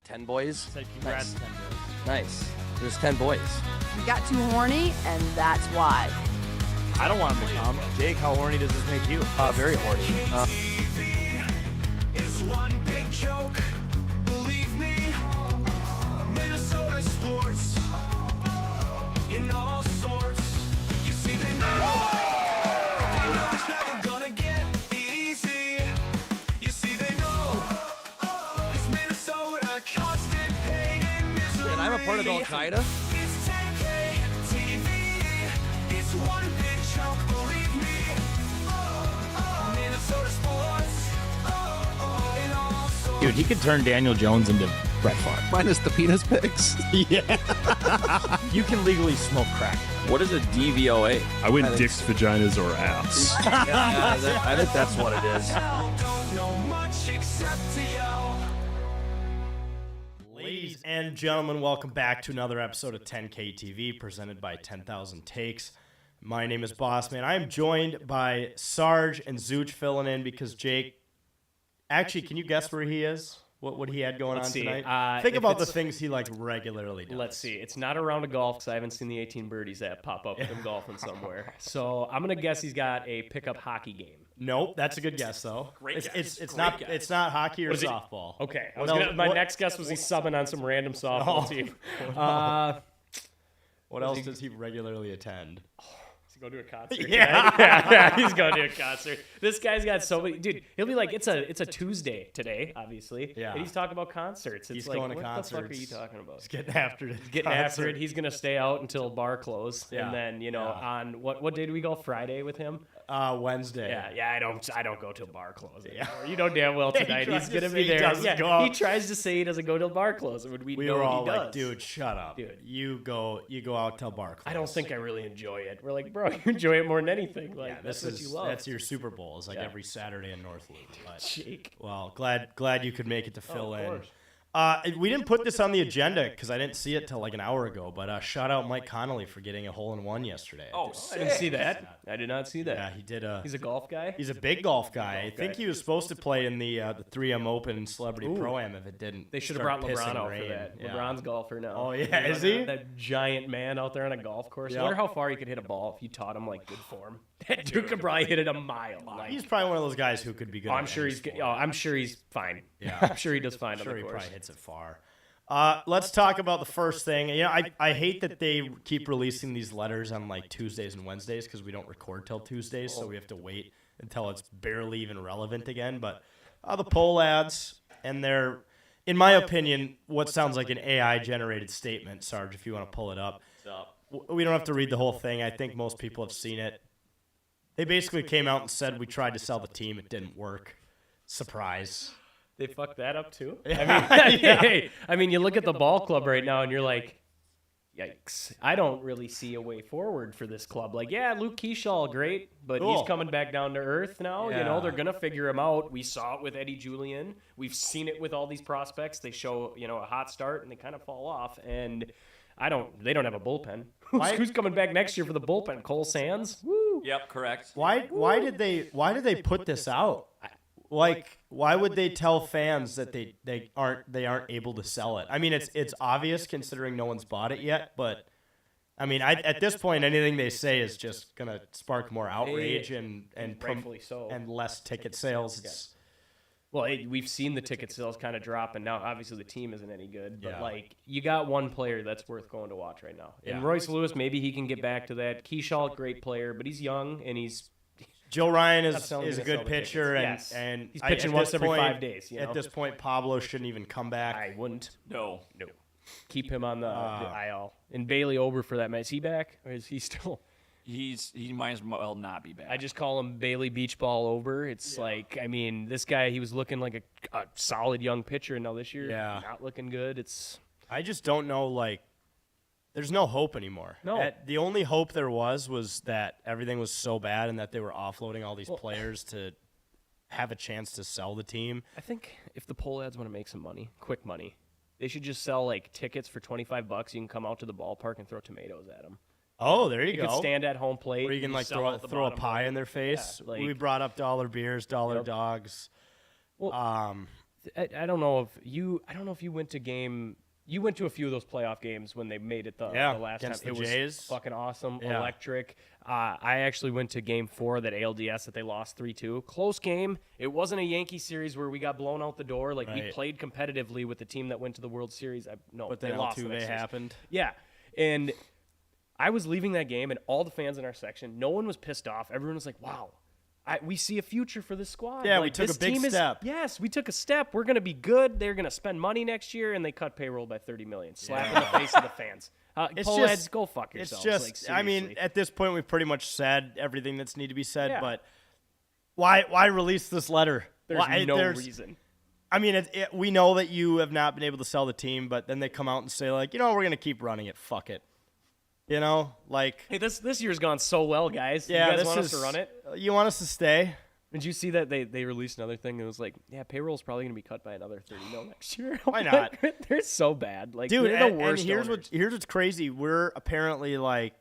10 boys? Said congrats, Nice. 10 boys. Nice. There's 10 boys. You got too horny, and that's why. I don't want him to come. Jake, how horny does this make you? Very horny. It's one big joke, believe me. Minnesota sports in all sorts. You see, they know it's never gonna get easy. You see, they know it's Minnesota, constant pain and misery. And I'm a part of Al Qaeda. It's 10K TV. It's one big joke, believe me. Minnesota sports in all sorts. Dude, he could turn Daniel Jones into Brett Favre. Minus the penis pics. You can legally smoke crack. What is a DVOA? I win dicks, vaginas, or ass. I think that's what it is. Don't know much except to yell. Ladies and gentlemen, welcome back to another episode of 10K TV presented by 10,000 Takes. My name is Bossman. I am joined by Sarge and Zooch filling in because Jake. Actually, can you guess where he is? What he had going Let's on see. tonight? Think If about the it's- things he like regularly does. Let's see. It's not a round of golf because I haven't seen the 18 birdies app pop up with him golfing somewhere. So I'm gonna guess he's got a pickup hockey game. Nope, that's a good guess though. Great it's, guess. It's Great not guess. it's not hockey or What is it? softball. Okay. No, My what- next guess was he's subbing on some random softball Oh. team. What else does he regularly attend? Is he going to a concert? Yeah. yeah, he's going to a concert. This guy's got so many. Dude, he'll be like, it's a Tuesday today, obviously. Yeah. And he's talking about concerts. It's He's like, going to what concerts. the fuck are you talking about? He's getting after it. Getting after it. He's gonna stay out until bar close, Yeah. and then Yeah. on what day do we go? Friday with him? Wednesday. Yeah. I don't go till bar close. Anymore. You know damn well Yeah, he tonight tries he's to gonna say be he there. doesn't Yeah, go out. he tries to say he doesn't go till bar close. When we We know were all he like, does. dude, shut up. Dude. You go out till bar close. I don't think I really enjoy it. We're like, bro, you enjoy it more than anything. Like Yeah, that's this what is you love. that's your Super Bowl. It's like Yeah. every Saturday in North Loop. But, Jake. well, glad you could make it to fill of in. course. We didn't put this on the agenda because I didn't see it till like an hour ago. But shout out Mike Connolly for getting a hole-in-one yesterday. Oh, I didn't see that. I did not see that. yeah, he did. He's a golf guy. He's a big golf guy. I think guy. he was supposed to play in the 3M Open Celebrity Pro-Am if it didn't. They should have start brought LeBron pissing out rain. for that. Yeah. LeBron's golfer now. Oh, yeah, You is know, he? That giant man out there on a golf course. Yep. I wonder how far he could hit a ball if you taught him like good form. That dude could probably hit it a mile. Like, He's probably one of those guys who could be good. oh, at I'm sure any he's. sport. Oh, I'm sure he's fine. Yeah. I'm sure he does fine I'm sure on he the course. probably hits it far. Let's talk about the first thing. You know, I hate that they keep releasing these letters on like Tuesdays and Wednesdays because we don't record till Tuesdays, so we have to wait until it's barely even relevant again. But the poll ads, and they're, in my opinion, what sounds like an AI-generated statement. Sarge, if you want to pull it up. We don't have to read the whole thing. I think most people have seen it. They basically came out and said we tried to sell the team. It didn't work. Surprise. They fucked that up too. Yeah. I mean, you look at the ball club right now, and you're like, yikes! I don't really see a way forward for this club. Like, yeah, Luke Keyshaw, great, but Cool. he's coming back down to earth now. You know, Yeah. they're gonna figure him out. We saw it with Eddie Julian. We've seen it with all these prospects. They show, a hot start and they kind of fall off. And they don't have a bullpen. Who's coming back next year for the bullpen? Cole Sands? Woo! Yep, correct. Why did they put this out? Like, why would they tell fans that they aren't able to sell it? I mean, it's obvious considering no one's bought it yet, but I mean, at this point, anything they say is just gonna spark more outrage and rightfully so. and less ticket sales. It's, Well, we've seen the ticket sales kind of drop, and now obviously the team isn't any good. But, Yeah. you got one player that's worth going to watch right now. And Yeah. Royce Lewis, maybe he can get back to that. Keyshaw, great player, but he's young, and he's Joe Ryan That's is selling a gonna good sell the pitcher, tickets. and Yes. He's at pitching this once every point- 5 days, At this point, Pablo shouldn't even come back. I wouldn't. No. Keep him on the IL. And Bailey Ober for that match. Is he back? Or is he still? He might as well not be back. I just call him Bailey Beach Ball Ober. It's like, I mean, this guy, he was looking like a solid young pitcher, and now this year, Yeah. not looking good. It's I just don't know, like, there's no hope anymore. No. The only hope there was that everything was so bad and that they were offloading all these players to have a chance to sell the team. I think if the poll ads want to make some money, quick money, they should just sell like tickets for $25. You can come out to the ballpark and throw tomatoes at them. Oh, there you You go. could stand at home plate. Where you can, like, sell throw out the a bottom pie row. in their face. Yeah, like- We brought up dollar beers, dollar Yep. dogs. Well- I don't know if you went to game. You went to a few of those playoff games when they made it the last against time. the It Jays. was fucking awesome, Yeah. electric. I actually went to game 4 that ALDS that they lost 3-2. Close game. It wasn't a Yankee series where we got blown out the door. Like we Right. played competitively with the team that went to the World Series. But they then lost the Altuve next series. happened. Yeah, and I was leaving that game, and all the fans in our section, no one was pissed off. Everyone was like, "Wow, we see a future for this squad." Yeah, Like, we took this a big team step. Yes, we took a step. We're gonna be good. They're gonna spend money next year, and they cut payroll by $30 million. Slap in the face of the fans. It's Poleheads, just go fuck yourselves. It's just, I mean, seriously. at this point, we've pretty much said everything that's need to be said. Yeah. But why release this letter? there's no reason. I mean, we know that you have not been able to sell the team, but then they come out and say like, we're gonna keep running it. Fuck it. Like, Hey, this year's gone so well, guys. yeah, you guys this want is, us to run it? You want us to stay? Did you see that they released another thing? It was like, yeah, payroll's probably gonna be cut by another $30 million next year. Why not? They're so bad, like Dude, they're the and worst. here's owners. what's crazy. We're apparently like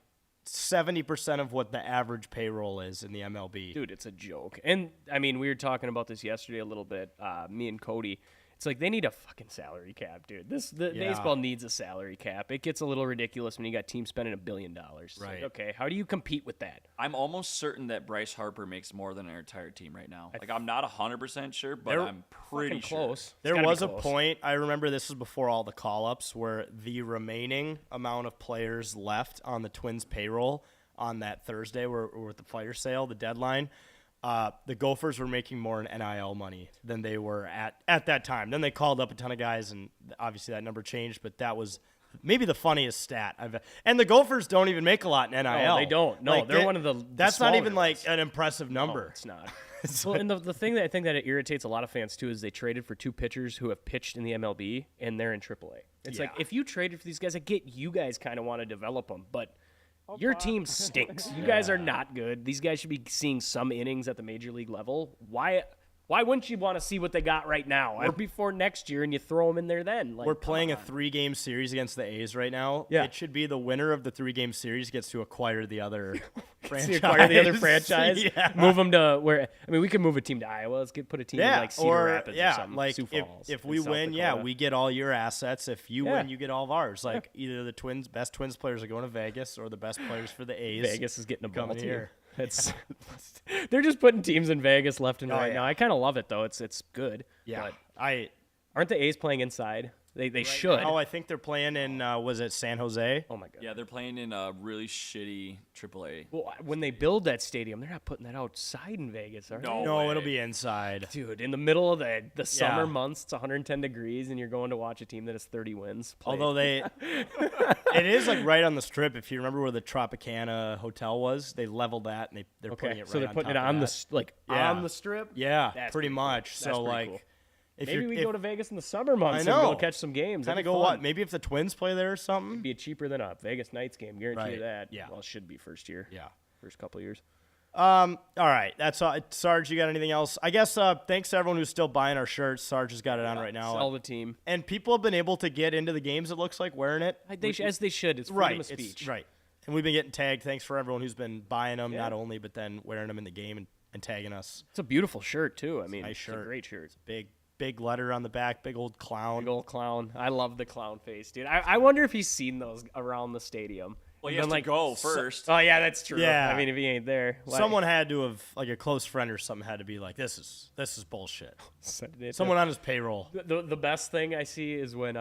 70% of what the average payroll is in the MLB. Dude, it's a joke. And I mean, we were talking about this yesterday a little bit. Me and Cody. It's like they need a fucking salary cap, dude. Yeah. Baseball needs a salary cap. It gets a little ridiculous when you got teams spending $1 billion. It's like, Right. okay, how do you compete with that? I'm almost certain that Bryce Harper makes more than our entire team right now. Like, I'm not 100% sure, but They're I'm pretty Fucking sure. close. It's There gotta be was a close. point, I remember this was before all the call-ups, where the remaining amount of players left on the Twins payroll on that Thursday with the fire sale, the deadline, the Gophers were making more in NIL money than they were at that time. Then they called up a ton of guys, and obviously that number changed, but that was maybe the funniest stat and the Gophers don't even make a lot in NIL. No, they don't. No, they're one of the That's not smaller even like ones. an impressive No, number. it's not. Well, and the thing that I think that it irritates a lot of fans too is they traded for 2 pitchers who have pitched in the MLB and they're in AAA. It's like Yeah. if you traded for these guys, I get you guys kind of want to develop them, but your team stinks. You guys are not good. These guys should be seeing some innings at the major league level. Why wouldn't you want to see what they got right now before next year and you throw them in there then? Like, We're playing a come on. 3-game series against the A's right now. Yeah. It should be the winner of the 3-game series gets to acquire the other franchise. To acquire the other franchise, yeah. move them to where? I mean, we could move a team to Iowa. Let's put a team in like Cedar Rapids or something. like Sioux Falls if in we South win, Dakota. we get all your assets. If you Yeah. win, you get all of ours. Like either the best Twins players are going to Vegas, or the best players for the A's. Vegas is getting a ball coming team. here. It's they're just putting teams in Vegas left and right yeah. now. I kind of love it though. It's good. Yeah, But aren't the A's playing inside? They should. Oh, I think they're playing in was it San Jose? Oh my god. Yeah, they're playing in a really shitty AAA. Well, when they build that stadium, they're not putting that outside in Vegas, are No. they? No, way. it'll be inside. Dude, in the middle of the summer Yeah. months, it's 110 degrees, and you're going to watch a team that has 30 wins. Play. Although it is like right on the strip. If you remember where the Tropicana Hotel was, they leveled that and they're putting okay, it right so they're on putting it top of on that. on Yeah. the strip. Yeah, That's pretty pretty cool. much. That's So pretty like, cool. if Maybe you we go to Vegas in the summer months I and know. go catch some games. kind of That'd go be what? fun. Maybe if the Twins play there or something. Be cheaper than a Vegas Knights game. Guarantee you Right, that. yeah. Well, it should be first year. Yeah. First couple years. All right, that's all. Sarge, you got anything else? I guess thanks to everyone who's still buying our shirts. Sarge has got it on right now, Sell the team. and people have been able to get into the games. It looks like wearing it. As they should. It's freedom Right, of speech. right. And we've been getting tagged. Thanks for everyone who's been buying them, Yeah. not only but then wearing them in the game and tagging us. It's a beautiful shirt too. I mean, nice it's shirt. a great shirt. Big letter on the back, big old clown. Big old clown. I love the clown face, dude. I wonder if he's seen those around the stadium. Well, And you have been to go first. Oh yeah, that's true. Yeah. I mean, if he ain't there, why- Someone had to have, like a close friend or something, had to be like, "This is bullshit." send it. Someone on his payroll. The best thing I see is when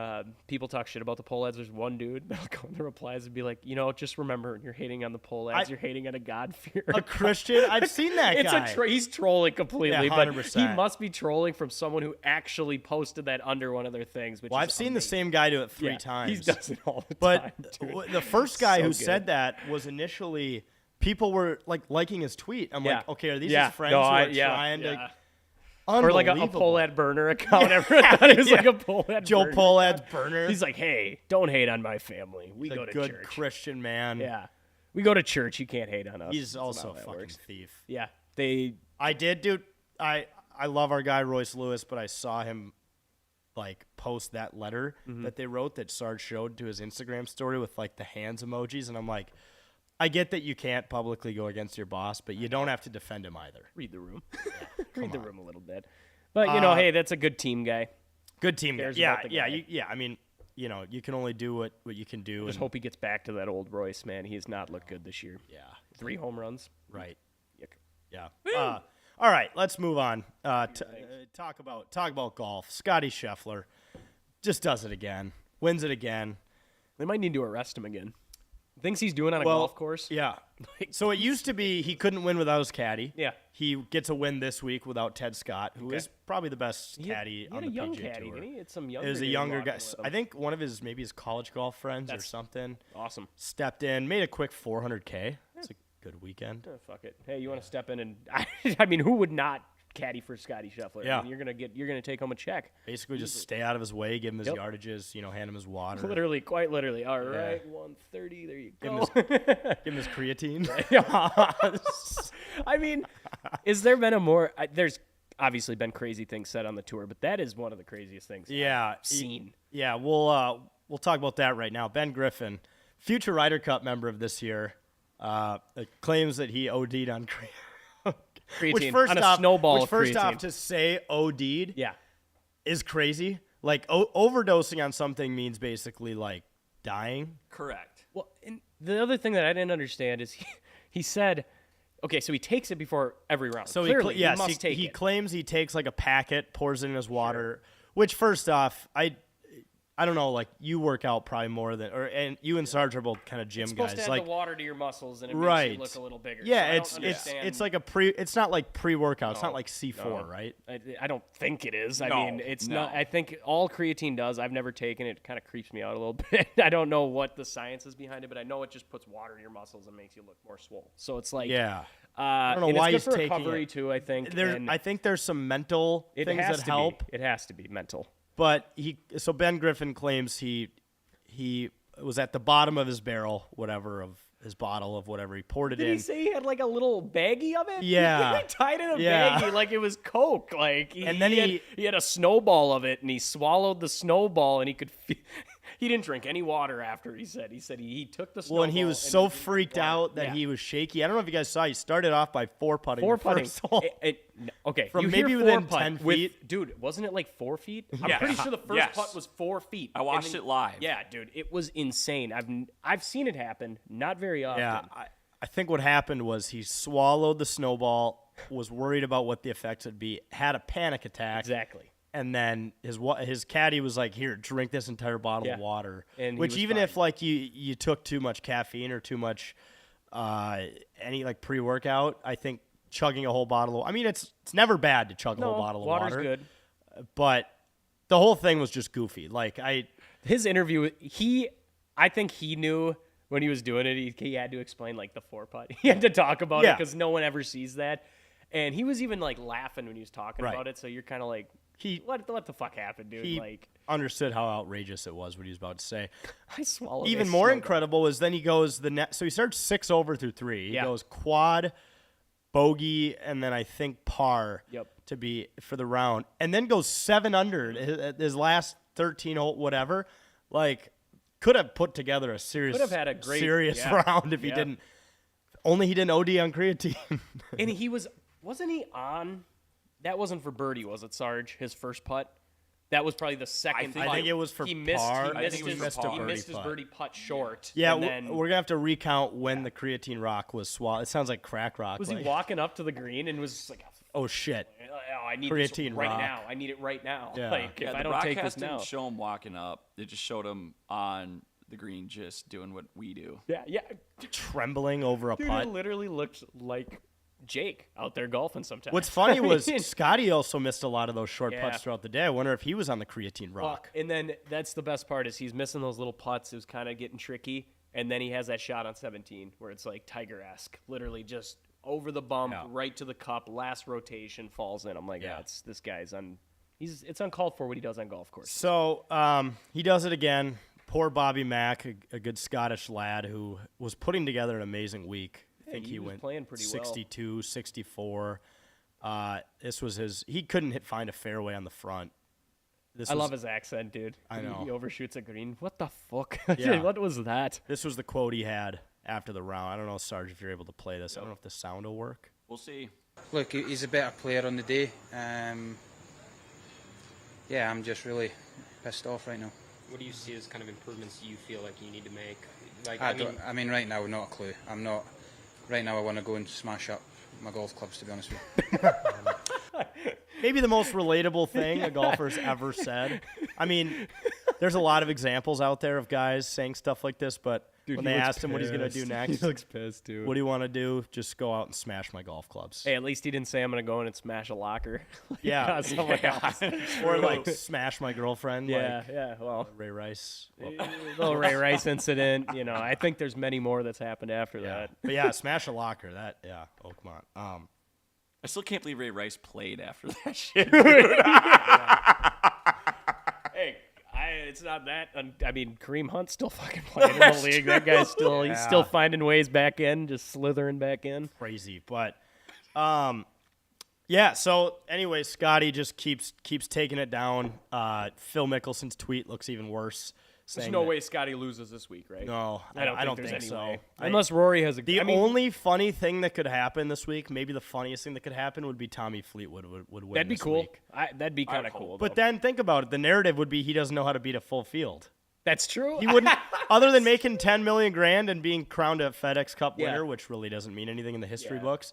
people talk shit about the pole ads. There's one dude that'll go in the replies and be like, just remember, when you're hating on the pole ads, you're hating on a God fear. A Christian. I've seen that It's guy. he's trolling completely, Yeah, but he 100%. must be trolling from someone who actually posted that under one of their things. Which Well, is I've seen the amazing. same guy do it 3 Yeah, times. He does it all the But time. dude. the first guy So who good. said that was initially people were like liking his tweet. I'm Yeah. like, okay, are these Yeah. his friends No, who are yeah, trying yeah. to? Or like a Unbelievable. pole ad burner account. Everyone thought it was like a pole ad Joe burner. Polad's burner. He's like, hey, don't hate on my family. We He's go a to good church. Christian man. Yeah. We go to church. You can't hate on us. He's That's also not a how that fucking works. thief. Yeah. They I did, dude. I love our guy Royce Lewis, but I saw him like post that letter Mm-hmm. that they wrote that Sarge showed to his Instagram story with like the hands emojis, and I'm like, I get that you can't publicly go against your boss, but you don't have to defend him either. read the room. Read the room a little bit. But hey, that's a good team guy. Good team. Cares Yeah, about the yeah, guy. I mean, you can only do what you can do. Just and- hope he gets back to that old Royce, man. He has not looked good this year. Yeah. 3 home runs. Right. Yuck. Yeah. All right, let's move on. Talk about golf. Scotty Scheffler just does it again. Wins it again. They might need to arrest him again. Things he's doing on a golf course. Yeah. So it used to be he couldn't win without his caddy. Yeah. He gets a win this week without Ted Scott, who is probably the best He had- caddy he had on a the young PGA caddy, Tour. didn't he? It's some It younger was a dude younger walking guy. with him. I think one of his college golf friends or something Awesome. stepped in, made a quick 400K. It's a good weekend. Oh, fuck it. Hey, you want to step in and I mean, who would not caddy for Scotty Scheffler? Yeah. I mean, you're gonna take home a check. Basically, just stay out of his way, give him his Yep. yardages, hand him his water, Literally, quite literally. All right, 130. There you give him go. give him his creatine. I mean, is there been a more? There's obviously been crazy things said on the tour, but that is one of the craziest things Yeah, I've seen. Yeah, we'll talk about that right now. Ben Griffin, future Ryder Cup member of this year, claims that he OD'd on Creatine. Which first On a off, snowball which of first creatine. off to say OD'd Yeah. is crazy. Like overdosing on something means basically like dying. Correct. Well, and the other thing that I didn't understand is he said, okay, so he takes it before every round. So clearly, he must take he it. claims he takes like a packet, pours it in his water. Which first off, I don't know, like you work out probably more than, and you and Sarge are both kind of gym It's supposed guys. to add like the water to your muscles and it right, makes you look a little bigger. yeah, so I it's don't it's understand. like it's not like pre-workout. It's not like C4, right? I don't think it is. I No, mean, it's no. not. I think all creatine does. I've never taken it. It kind of creeps me out a little bit. I don't know what the science is behind it, but I know it just puts water in your muscles and makes you look more swole. So it's like, Yeah. I don't know and why it's good he's for taking recovery it. too. I think. and I think there's some mental it things has that to help. Be. It has to be mental. But so Ben Griffin claims he was at the bottom of his barrel, whatever, of his bottle of whatever. He poured it Did in. he say he had like a little baggie of it? Yeah. he tied it in a Yeah. baggie like it was Coke. Like And then he had a snowball of it, and he swallowed the snowball, and he could. He didn't drink any water after. He said he took the snowball. Well, and he was and so didn't drink freaked water. out that Yeah. he was shaky. I don't know if you guys saw. He started off by four putting. Four the putting. first hole. Okay, From you maybe hear within four putt 10 with- feet. dude, wasn't it like 4 feet? I'm Yeah. pretty sure the first Yes. putt was 4 feet. I watched And then- it live. Yeah, dude, it was insane. I've seen it happen, not very often. Yeah, I think what happened was he swallowed the snowball, was worried about what the effects would be, had a panic attack. Exactly. And then his caddy was like, "Here, drink this entire bottle of Yeah. water." And he Which was even fine. if like you took too much caffeine or too much any like pre-workout, I think chugging a whole bottle. I mean, it's never bad to chug a whole bottle of water's water. good. But the whole thing was just goofy. Like His interview, I think he knew when he was doing it. He had to explain like the 4 putt. He had to talk about it Yeah. because no one ever sees that. And he was even like laughing when he was talking Right. about it. So you're kind of like, He- what the fuck happened, dude? he Like, understood how outrageous it was what he was about to say. I swallowed. Even this more snowball. incredible is then he goes so he starts 6 over through 3. He Yeah. goes quad, bogey, and then I think par Yep. to be for the round, and then goes 7 under his last 13 hole whatever. Like could have put together a serious Could have had a great- serious yeah. round if he Yeah. didn't. Only he didn't OD on creatine. And he wasn't he on? That wasn't for birdie, was it, Sarge? His first putt. That was probably the second. think- putt. I think it was for he missed. par. He I missed, think it was his, for par. he missed his Birdie birdie putt short. Yeah, and we're then gonna have to recount when the creatine rock was swallowed. It sounds like crack rock. was he like, walking up to the green and was just like, oh shit. "Oh, I need Creatine this right rock. now. I need it right now. Yeah. Like Yeah, if I the don't take broadcast this now." didn't show him walking up. It just showed him on the green just doing what we do. Yeah. Trembling over a Dude, putt. it literally looked like Jake out there golfing sometimes. What's funny I was mean, Scotty also missed a lot of those short Yeah. putts throughout the day. I wonder if he was on the creatine well, rock. and then that's the best part is he's missing those little putts. It was kind of getting tricky. And then he has that shot on 17 where it's like Tiger-esque, literally just over the bump, Yeah. right to the cup, last rotation, falls in. I'm like, Yeah. this guy's on. It's uncalled for what he does on golf course. So he does it again. Poor Bobby Mack, a good Scottish lad who was putting together an amazing week. I think he he was went playing pretty well. 62, 64. This was he couldn't find a fairway on the front. I love his accent, dude. I know. He overshoots a green. What the fuck? Yeah. What was that? This was the quote he had after the round. I don't know, Sarge, if you're able to play this. I don't know if the sound will work. We'll see. Look, he's a better player on the day. yeah, I'm just really pissed off right now. What do you see as kind of improvements you feel like you need to make? Like, I mean, right now, not a clue. I'm not. Right now, I want to go and smash up my golf clubs, to be honest with you. Maybe the most relatable thing a golfer's ever said. I mean, there's a lot of examples out there of guys saying stuff like this, but when they asked him what he's going to do next, He looks pissed, dude. what do you want to do? Just go out and smash my golf clubs. Hey, at least he didn't say I'm going to go in and smash a locker. Yeah. Someone else. Or like smash my girlfriend. Yeah, like yeah. Well, Ray Rice. little Ray Rice incident. You know, I think there's many more that's happened after that. But yeah, smash a locker. Oakmont. I still can't believe Ray Rice played after that shit. Hey, it's not that. I mean, Kareem Hunt's still fucking playing in the league. That guy's still he's still finding ways back in, just slithering back in. Crazy, but yeah. So anyway, Scotty just keeps taking it down. Phil Mickelson's tweet looks even worse. There's saying no that- way Scotty loses this week, right? No, I don't think there's any so. way. Unless Rory has a. The I mean, only funny thing that could happen this week, maybe the funniest thing that could happen, would be Tommy Fleetwood would win. that'd be this cool. week. That'd be kind of cool. But though. then think about it. The narrative would be he doesn't know how to beat a full field. That's true. He wouldn't, other than making $10 million grand and being crowned a FedEx Cup Yeah. winner, which really doesn't mean anything in the history Yeah. books.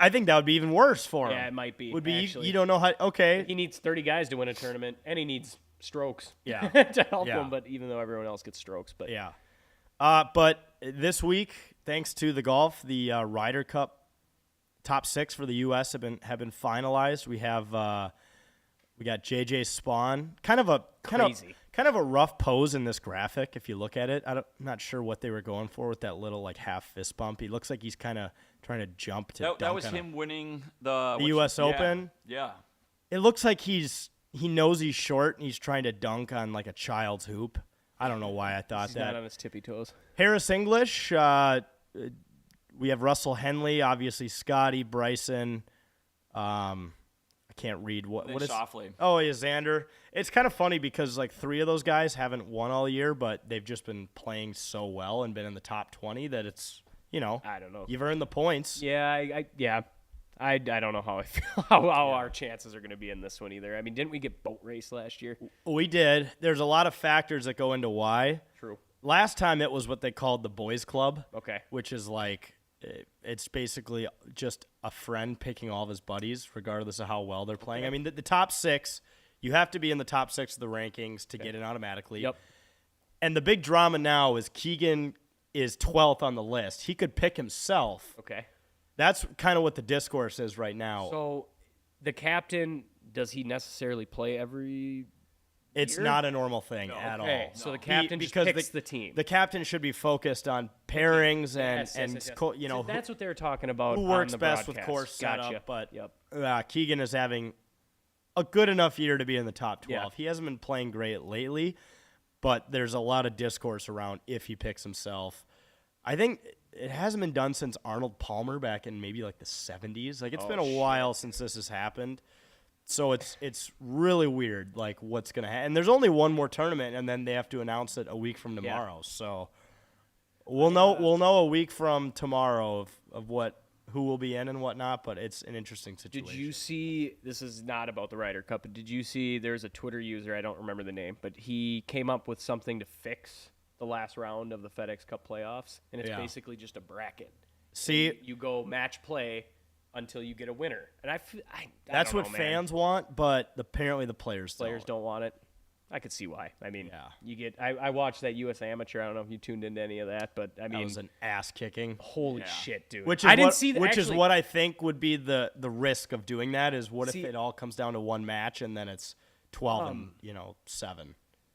I think that would be even worse for him. Yeah, it might be, Would be actually. you don't know how. Okay, He needs 30 guys to win a tournament, and he needs strokes. Yeah. to help Yeah. him. But even though everyone else gets strokes, but yeah. But this week, thanks to the golf, the Ryder Cup top 6 for the U.S. have been finalized. We have we got JJ Spawn, kind of a rough pose in this graphic. If you look at it, I'm not sure what they were going for with that little like half fist bump. He looks like he's kind of trying to jump to. That dunk was on a- him winning the US Open? Yeah. It looks like he knows he's short and he's trying to dunk on like a child's hoop. I don't know why I thought he's that. not on his tippy toes. Harris English. We have Russell Henley, obviously Scotty, Bryson. I can't read what is. Schauffele. Oh, yeah, Xander. It's kind of funny because like 3 of those guys haven't won all year, but they've just been playing so well and been in the top 20 that it's I don't know. you've earned the points. Yeah, I don't know how I feel how our chances are going to be in this one either. I mean, didn't we get boat race last year? We did. There's a lot of factors that go into why. True. Last time it was what they called the boys club. Okay. Which is like it's basically just a friend picking all of his buddies, regardless of how well they're playing. I mean, the top 6, you have to be in the top 6 of the rankings to get in automatically. Yep. And the big drama now is Keegan is 12th on the list. He could pick himself. Okay. That's kind of what the discourse is right now. So, the captain, does he necessarily play every? It's year? not a normal thing at Okay, all. so the captain just because picks the team. The captain should be focused on pairings Yes. you know, So that's what they were talking about. who on works the best with broadcast. course Gotcha. setup. But Yep. Keegan is having a good enough year to be in the top 12. Yeah. He hasn't been playing great lately, but there's a lot of discourse around if he picks himself. I think it hasn't been done since Arnold Palmer back in maybe like the 70s. Like it's been a while since this has happened. So it's really weird, like what's gonna happen. And there's only one more tournament, and then they have to announce it a week from tomorrow. So we'll know a week from tomorrow of who will be in and whatnot. But it's an interesting situation. Did you see? This is not about the Ryder Cup, but did you see? There's a Twitter user, I don't remember the name, but he came up with something to fix the last round of the FedEx Cup playoffs, and it's basically just a bracket. See, You go match play until you get a winner, and I that's don't what know, man. fans want, but apparently the players don't want it. I could see why. I mean, Yeah. you get. I watched that U.S. Amateur. I don't know if you tuned into any of that, but I that mean, was an ass kicking. holy shit, dude! Which is I didn't what, see that. Which is actually, what I think would be the risk of doing that is what See- if it all comes down to one match and then it's 12 and 7.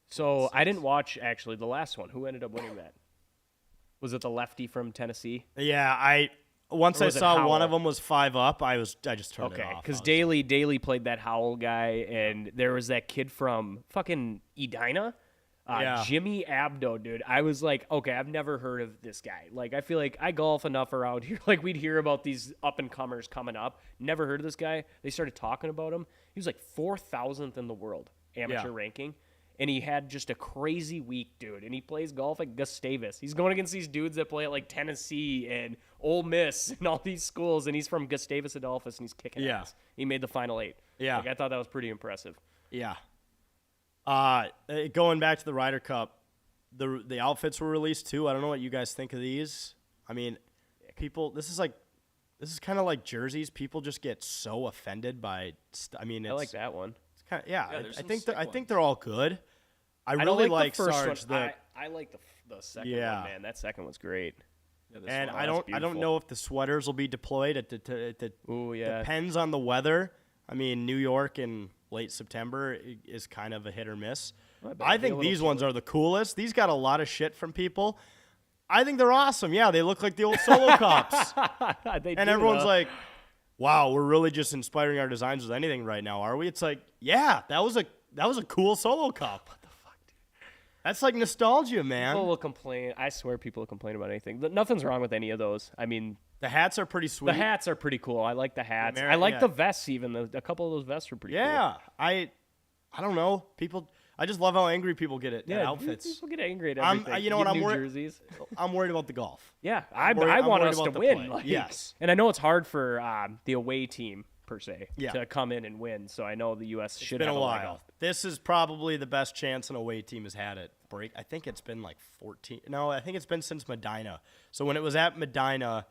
So I didn't watch actually the last one. Who ended up winning that? Was it the lefty from Tennessee? Yeah, once Or I was it saw one Howell? of them was 5 up, I just turned it Okay, off. because I was- Daly played that Howell guy, and there was that kid from fucking Edina, Yeah. Jimmy Abdo, dude. I was like, okay, I've never heard of this guy. Like, I feel like I golf enough around here. Like, we'd hear about these up and comers coming up. Never heard of this guy. They started talking about him. He was like 4,000th in the world amateur ranking. And he had just a crazy week, dude. And he plays golf at Gustavus. He's going against these dudes that play at like Tennessee and Ole Miss and all these schools. And he's from Gustavus Adolphus, and he's kicking ass. He made the final 8. Yeah. Like, I thought that was pretty impressive. Yeah. Going back to the Ryder Cup, the outfits were released too. I don't know what you guys think of these. I mean, people. This is kind of like jerseys. People just get so offended by. I mean, I like that one. It's kind of, yeah. there's I some think sick I think ones. they're all good. I I really don't like like the first Sarge. one. I like the second Yeah. one, man. That second one's great. Yeah, this And one- I don't beautiful. know if the sweaters will be deployed. It Ooh, yeah. depends on the weather. I mean, New York in late September is kind of a hit or miss. bet I it'll be a think little these ones are the coolest. These got a lot of shit from people. I think they're awesome. Yeah, they look like the old Solo Cops. They And do, everyone's though. like, wow, we're really just inspiring our designs with anything right now, are we? It's like, yeah, that was a cool Solo Cup. What the fuck, dude? That's like nostalgia, man. People will complain. I swear people will complain about anything. Nothing's wrong with any of those. I mean, The hats are pretty sweet. the hats are pretty cool. I like the hats. Ameri- I like yeah. the vests even. A couple of those vests are pretty cool. Yeah, I don't know. I just love how angry people get at Yeah, outfits. people get angry at I'm- everything. you know what, Get I'm new worried- jerseys. I'm worried about the golf. Yeah, I I'm want worried us to about the win. play. Like, Yes. and I know it's hard for the away team per se Yeah. to come in and win. So I know the U.S. should It's been have a leg while. up. This is probably the best chance an away team has had at break. I think it's been like 14. No, I think it's been since Medina. So when it was at Medina,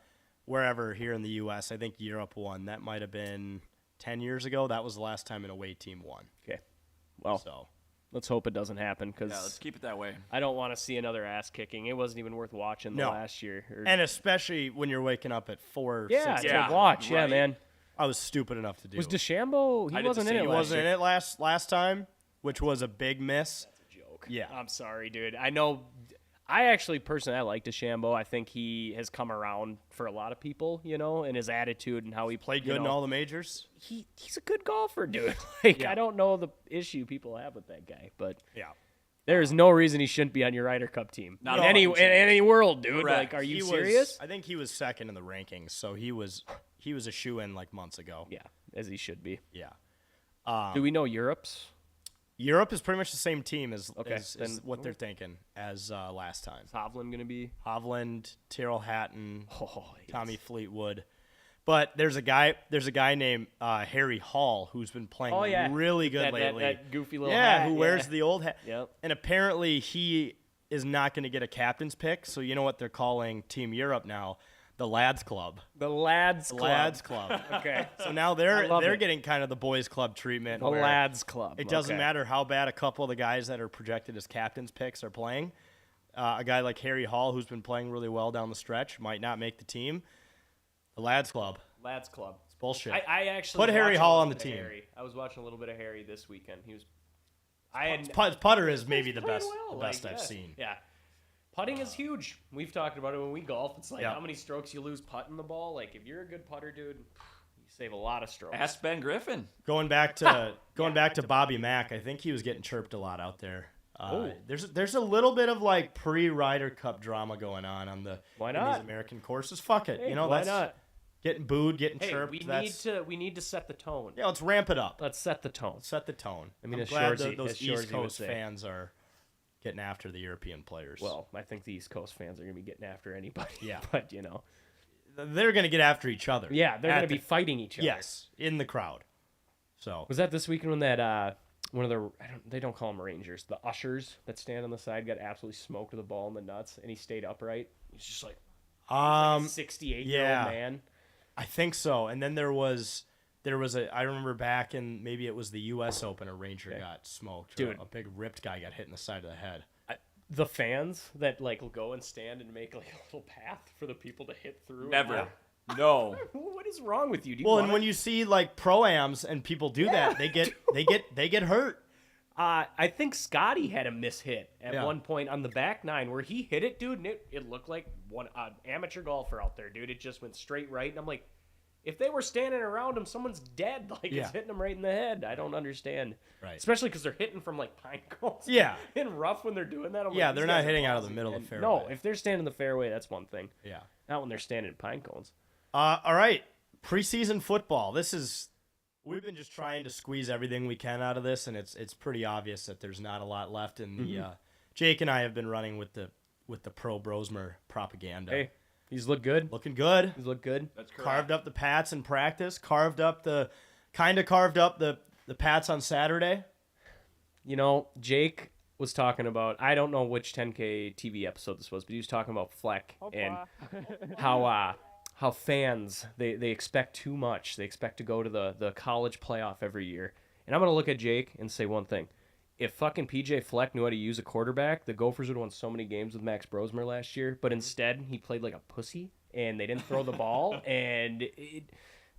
wherever here in the U.S., I think Europe won. That might have been 10 years ago. That was the last time an away team won. Okay, well, So let's hope it doesn't happen because Yeah, let's keep it that way. I don't want to see another ass kicking. It wasn't even worth watching the No. last year. and especially when you're waking up at 4. yeah, 6, Yeah, to watch. Yeah, right. man. I was stupid enough to do. Was DeChambeau? I He did the wasn't in same. it He last wasn't year. in it last time, which was a big miss. Joke. Yeah. I'm sorry, dude. I know. I actually personally I like DeChambeau. I think he has come around for a lot of people, you know, and his attitude and how he Played you good in know, all the majors. He's a good golfer, dude. Like Yeah. I don't know the issue people have with that guy, but Yeah. there is no reason he shouldn't be on your Ryder Cup team. Not in a any fucking in any world, dude. Correct. Like, are you He was- serious? I think he was second in the rankings, so he was a shoe-in like months ago. Yeah, as he should be. Yeah. Do we know Europe's? Europe is pretty much the same team as, Okay, as then- what they're thinking as last time. Is Hovland gonna be? Hovland, Tyrrell Hatton, Oh, Tommy Fleetwood. But there's a guy named Harry Hall who's been playing Oh, yeah. really good That lately. goofy little yeah, hat. who wears the old hat. Yep. And apparently he is not going to get a captain's pick. So you know what they're calling Team Europe now? The Lads Club. the Lads The Club. Lads Club. Okay. So now I they're love it. getting kind of the boys club treatment. The where Lads Club. It doesn't Okay. matter how bad a couple of the guys that are projected as captain's picks are playing. A guy like Harry Hall, who's been playing really well down the stretch, might not make the team. The Lads Club. Lads Club. It's bullshit. I actually Put was Harry watching Hall a on little the bit of team. Harry. I was watching a little bit of Harry this weekend. He was. I had Putter is maybe the playing best, well, the best like, I've yeah. seen. Yeah. Putting is huge. We've talked about it when we golf. It's like Yeah. how many strokes you lose putting the ball. Like if you're a good putter, dude, you save a lot of strokes. Ask Ben Griffin. Going back to Bobby Mack, I think he was getting chirped a lot out there. There's a little bit of like pre-Ryder Cup drama going on the Why in not? these American courses. Fuck it, Hey, you know why that's not? getting booed, getting Hey, chirped. we need to set the tone. Yeah, let's ramp it up. Let's set the tone. Set the tone. I mean, I'm as glad Shorzy- those as East Shorzy would Coast say. fans are getting after the European players. Well, I think the East Coast fans are gonna be getting after anybody. Yeah. but you know, they're gonna get after each other. yeah, they're At gonna the- be fighting each other. yes in the crowd. So Was that this weekend when that one of the they don't call them Rangers, the ushers that stand on the side got absolutely smoked with a ball in the nuts, and he stayed upright. He's just like a 68-year-old yeah. man. I think so. And then there was I remember back in maybe it was the U.S. Open, a Ranger got smoked. Dude. A big ripped guy got hit in the side of the head. The fans that like will go and stand and make like a little path for the people to hit through. Never. No. What is wrong with you? Do you Well, and wanna- when you see like pro-ams and people do that, they get hurt. I think Scotty had a mishit at Yeah. one point on the back nine where he hit it, dude, and it looked like one amateur golfer out there, dude. It just went straight right, and I'm like, if they were standing around him, someone's dead. Like Yeah. it's hitting him right in the head. I don't understand. Right. Especially because they're hitting from like pine cones. Yeah. In rough when they're doing that. I'm Yeah, like, they're these not guys are hitting out of the ballsy. middle of the And No, fairway. if they're standing in the fairway, that's one thing. Yeah. Not when they're standing in pine cones. All right, preseason football. We've been just trying to squeeze everything we can out of this, and it's pretty obvious that there's not a lot left. In the Jake and I have been running with the pro Brosmer propaganda. Hey, he's looked good. Looking good. He's looked good. That's correct. Carved up the Pats in practice. Carved up the Pats on Saturday. Jake was talking about, I don't know which 10K TV episode this was, but he was talking about Fleck and how fans, they expect too much. They expect to go to the college playoff every year. And I'm going to look at Jake and say one thing. If fucking PJ Fleck knew how to use a quarterback, the Gophers would have won so many games with Max Brosmer last year. But instead, he played like a pussy, and they didn't throw the ball. And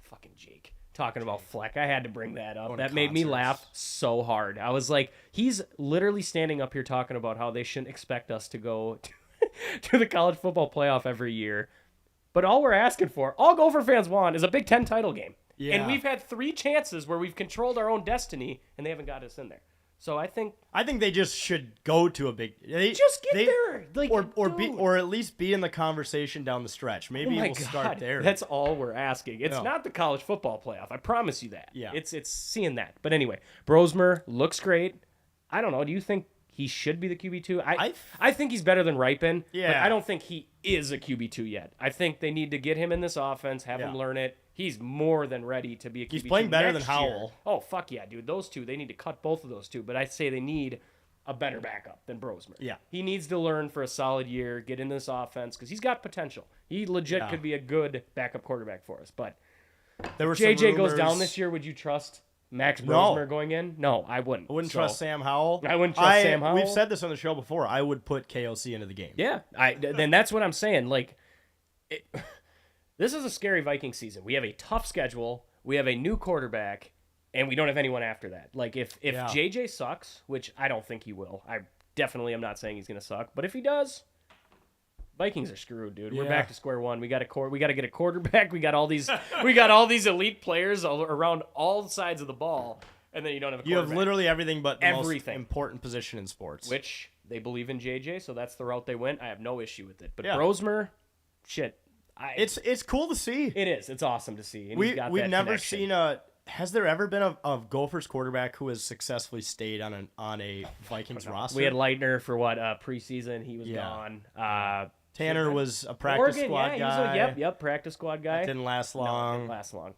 fucking Jake. Talking about Fleck, I had to bring that up. That made me laugh so hard. I was like, he's literally standing up here talking about how they shouldn't expect us to go to the college football playoff every year. But all we're asking for, all Gopher fans want, is a Big Ten title game. Yeah. And we've had 3 chances where we've controlled our own destiny, and they haven't got us in there. So I think they just should go to a big. Just get there, like, or at least be in the conversation down the stretch. Maybe we'll start there. That's all we're asking. It's not the college football playoff. I promise you that. Yeah. It's seeing that. But anyway, Brosmer looks great. I don't know. Do you think he should be the QB2? I think he's better than Ripon. Yeah. But I don't think he is a QB2 yet. I think they need to get him in this offense, have him learn it. He's more than ready to be a QB2. He's playing better than next year. Howell. Oh, fuck yeah, dude. Those two, they need to cut both of those two. But I say they need a better backup than Brosmer. Yeah. He needs to learn for a solid year, get in this offense, because he's got potential. He legit could be a good backup quarterback for us. But There were JJ some goes down rumors- this year, would you trust Max No. Brosmer going in? No, I wouldn't. I wouldn't So, trust Sam Howell. I wouldn't trust Sam Howell. We've said this on the show before. I would put KOC into the game. Yeah, then that's what I'm saying. Like, this is a scary Viking season. We have a tough schedule. We have a new quarterback, and we don't have anyone after that. Like, if JJ sucks, which I don't think he will, I definitely am not saying he's going to suck. But if he does, Vikings are screwed, dude. We're Yeah. back to square one. We got to get a quarterback. We got all these elite players around all sides of the ball, and then you don't have a You quarterback. have literally everything but the Everything. most important position in sports. Which they believe in JJ, so that's the route they went. I have no issue with it. But Yeah. Brosmer, shit. It's cool to see. It is. It's awesome to see. And he's got We've that never connection. seen a. Has there ever been a Gophers quarterback who has successfully stayed on a Vikings roster? We had Leitner for what preseason. He was Yeah. gone. Tanner was a practice Oregon, squad yeah, guy. yep, practice squad guy. Didn't last No, it long. didn't last long.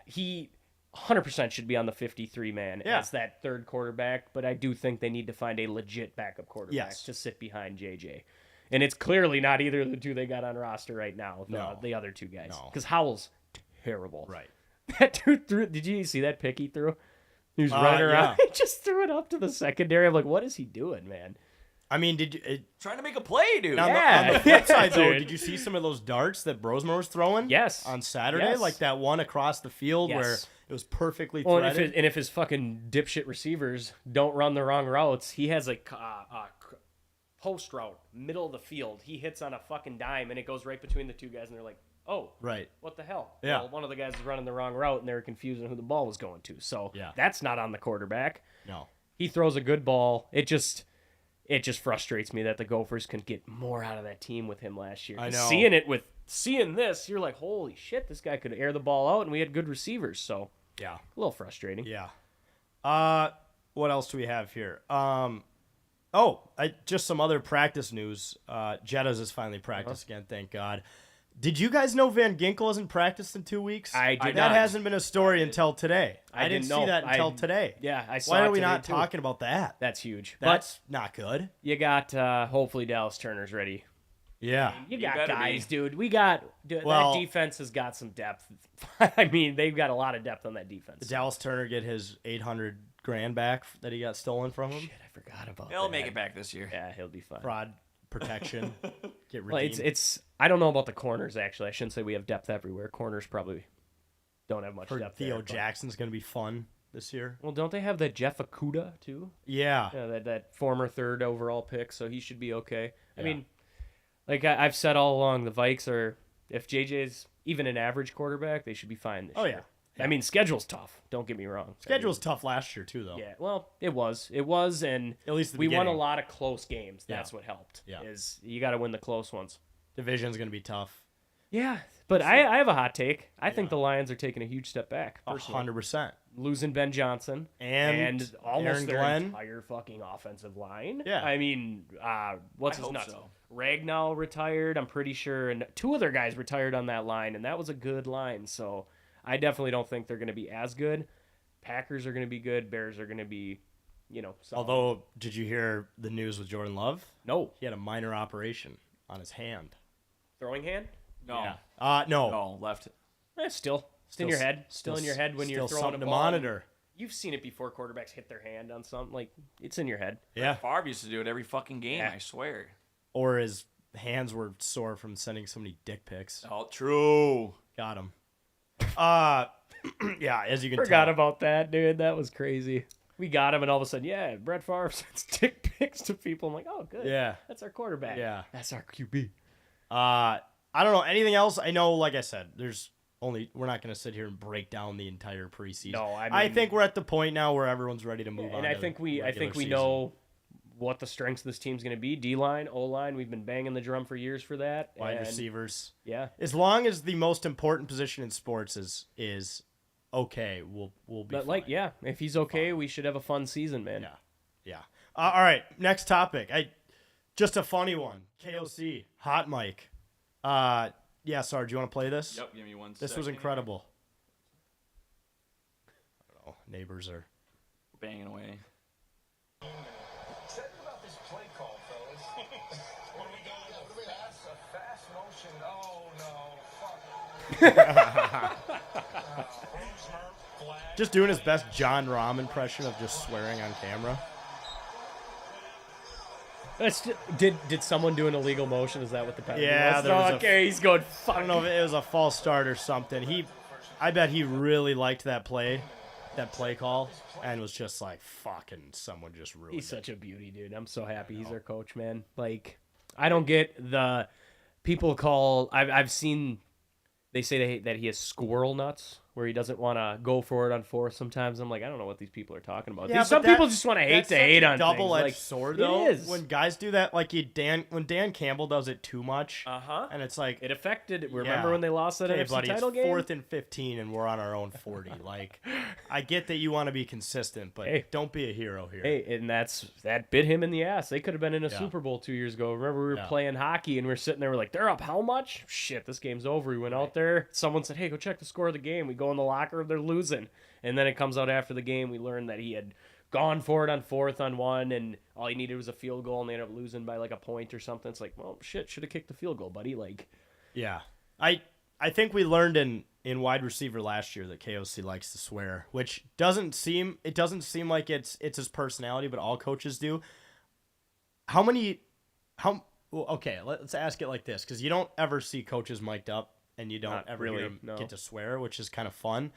He 100% should be on the 53 man Yeah. as that third quarterback, but I do think they need to find a legit backup quarterback Yes. to sit behind JJ. And it's clearly not either of the two they got on roster right now. No. The other two guys, No. because Howell's terrible. Right. That dude threw. Did you see that pick he threw? He was running around. yeah. He just threw it up to the secondary. I'm like, what is he doing, man? I mean, did you? Trying to make a play, dude. On Yeah. the flip side, though, Dude. did you see some of those darts that Brosmer was throwing? Yes. On Saturday, Yes. like that one across the field Yes. where it was perfectly Well, and threaded. if his fucking dipshit receivers don't run the wrong routes, he has a post route, middle of the field. He hits on a fucking dime, and it goes right between the two guys, and they're like, oh, Right. what the hell? Yeah. Well, one of the guys is running the wrong route, and they were confused on who the ball was going to. So Yeah. that's not on the quarterback. No. He throws a good ball. It just frustrates me that the Gophers can get more out of that team with him last year. I 'Cause know. Seeing this, you're like, holy shit, this guy could air the ball out, and we had good receivers. So Yeah. a little frustrating. Yeah. What else do we have here? Just some other practice news. Jettas has finally practiced again, thank God. Did you guys know Van Ginkel hasn't practiced in 2 weeks? I did That not. hasn't been a story until today. I didn't didn't see know. that until today. Yeah, I saw Why it are we today, not too. talking about that? That's huge. That's not good. But you got hopefully Dallas Turner's ready. Yeah. You You got better guys, be. dude. Well- that defense has got some depth. I mean, they've got a lot of depth on that defense. Did Dallas Turner get his $800,000 back that he got stolen from him? Shit, I forgot about He'll that. make it back this year. Yeah, he'll be fine. Fraud protection. Get Well, redeemed. it's. I don't know about the corners actually. I shouldn't say we have depth everywhere. Corners probably don't have much Heard depth. Theo there, but- Jackson's going to be fun this year. Well, don't they have that Jeff Okuda too? Yeah. Yeah, that former third overall pick, so he should be okay. I Yeah. mean, like I've said all along, the Vikes are, if JJ's even an average quarterback, they should be fine this Oh, year. I mean, schedule's tough. Don't get me wrong. Schedule's tough last year, too, though. Yeah, well, it was, and At least the we won a beginning. lot of close games. Yeah. That's what helped. Yeah. Is you got to win the close ones. Division's going to be tough. Yeah, but I have a hot take. I think the Lions are taking a huge step back. Personally. 100%. Losing Ben Johnson And almost Aaron their Glenn. entire fucking offensive line. Yeah. I mean, what's I his hope nuts? so. Ragnow retired, I'm pretty sure, and 2 other guys retired on that line, and that was a good line. So I definitely don't think they're going to be as good. Packers are going to be good. Bears are going to be, So. Although, did you hear the news with Jordan Love? No. He had a minor operation on his hand. Throwing hand? No. No. No, left. Still. It's in your head. Still in your head when you're still throwing a something ball. to monitor. You've seen it before. Quarterbacks hit their hand on something. Like, it's in your head. Yeah. Favre used to do it every fucking game, Yeah. I swear. Or his hands were sore from sending so many dick pics. Oh, true. Got him. Yeah, as you can Forgot tell. about that, dude. That was crazy. We got him, and all of a sudden, yeah, Brett Favre sends dick pics to people. I'm like, oh, good. Yeah. That's our quarterback. Yeah. That's our QB. I don't know. Anything else? I know, like I said, we're not going to sit here and break down the entire preseason. No, I I mean- think we're at the point now where everyone's ready to move on. And I to think we regular season. know what the strengths of this team's going to be. D-line, O-line, we've been banging the drum for years for that. Wide and receivers. Yeah. As long as the most important position in sports is okay, we'll be But, fine. if he's okay, we should have a fun season, man. Yeah. All right, next topic. Just a funny one. KOC, hot mic. Yeah, Sarge, you want to play this? Yep, give me one This was second. incredible. I don't know. Neighbors are. Banging away. Tell me about this play call, fellas. What do we got? That's a fast motion. Oh, no. Fuck. Just doing his best John Rahm impression of just swearing on camera. Did someone do an illegal motion? Is that what the penalty Yeah, was? there was a- Okay, he's going, fuck. I don't know if it was a false start or something. I bet he really liked that play call, and was just like, fucking someone just ruined He's it. such a beauty, dude. I'm so happy he's our coach, man. Like, I don't get the people call. I've seen they say that he has squirrel nuts, where he doesn't want to go for it on fourth. Sometimes I'm like, I don't know what these people are talking about. Yeah, Some but people that- just want to hate that's to such hate a on double-edged things. sword, Like, though. It is. When guys do that, like when Dan Campbell does it too much, and it's like, it affected. yeah. Remember when they lost that okay, NFC buddy, title it's game? 4th and 15, and we're on our own 40. Like, I get that you want to be consistent, but Hey. don't be a hero here. Hey, and that bit him in the ass. They could have been in a Yeah. Super Bowl 2 years ago. Remember we were Yeah. playing hockey and we are sitting there, we're like, they're up how much? Shit, this game's over. We went out there. Someone said, hey, go check the score of the game. We go in the locker room, they're losing. And then it comes out after the game, we learned that he had gone for it on 4th on 1, and all he needed was a field goal, and they ended up losing by like a point or something. It's like, well, shit, should have kicked the field goal, buddy. Like, Yeah. I think we learned in wide receiver last year that KOC likes to swear, which doesn't seem like it's his personality, but all coaches do. Okay, let's ask it like this, because you don't ever see coaches mic'd up, and you don't Not ever really, hear them no. get to swear, which is kind of fun.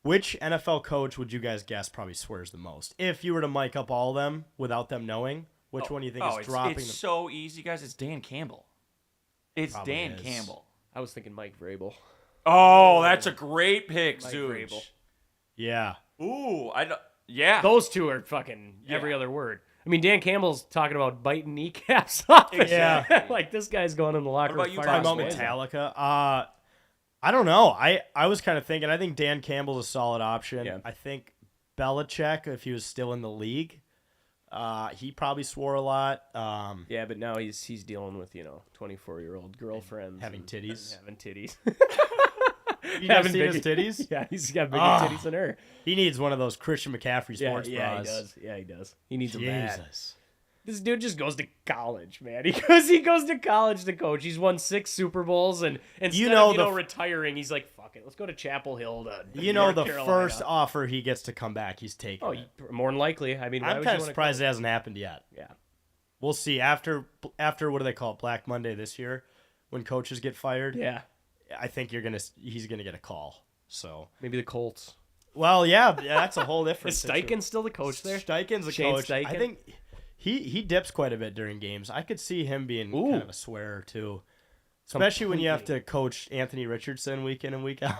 Which NFL coach would you guys guess probably swears the most? If you were to mic up all of them without them knowing, which one do you think is dropping It's them? so easy, guys. It's Dan Campbell. It's Probably Dan is. Campbell. I was thinking Mike Vrabel. Oh, that's a great pick, Mike Zooch. Vrabel. Yeah. Ooh, I don't. Yeah. Those two are fucking every Yeah. other word. I mean, Dan Campbell's talking about biting kneecaps off. Yeah. Like, this guy's going in the locker What room. about you, firing Talking about his hands up. Metallica. I don't know. I was kind of thinking. I think Dan Campbell's a solid option. Yeah. I think Belichick, if he was still in the league, he probably swore a lot. Yeah, but now he's dealing with 24-year-old girlfriends Having and titties. having titties. You guys Having seen his big- titties? Yeah, he's got bigger Ah. titties than her. He needs one of those Christian McCaffrey sports yeah, bras. he does. Yeah, he does. He needs a bad. Jesus. This dude just goes to college, man. He goes to college to coach. He's won 6 Super Bowls, and instead of retiring, he's like, fuck it, let's go to Chapel Hill to You know, North the Carolina. first offer he gets to come back, he's taking Oh, it. more than likely. I mean, why I'm would kind you of wanna surprised it hasn't happened yet. Yeah. We'll see. After what do they call it? Black Monday this year, when coaches get fired. Yeah. I think he's gonna get a call. So Maybe the Colts. well, yeah, that's a whole different. Is Steichen still the coach there? Steichen's a Shane coach. I Steichen? think he dips quite a bit during games. I could see him being Ooh. kind of a swearer too, especially when you have to coach Anthony Richardson week in and week out.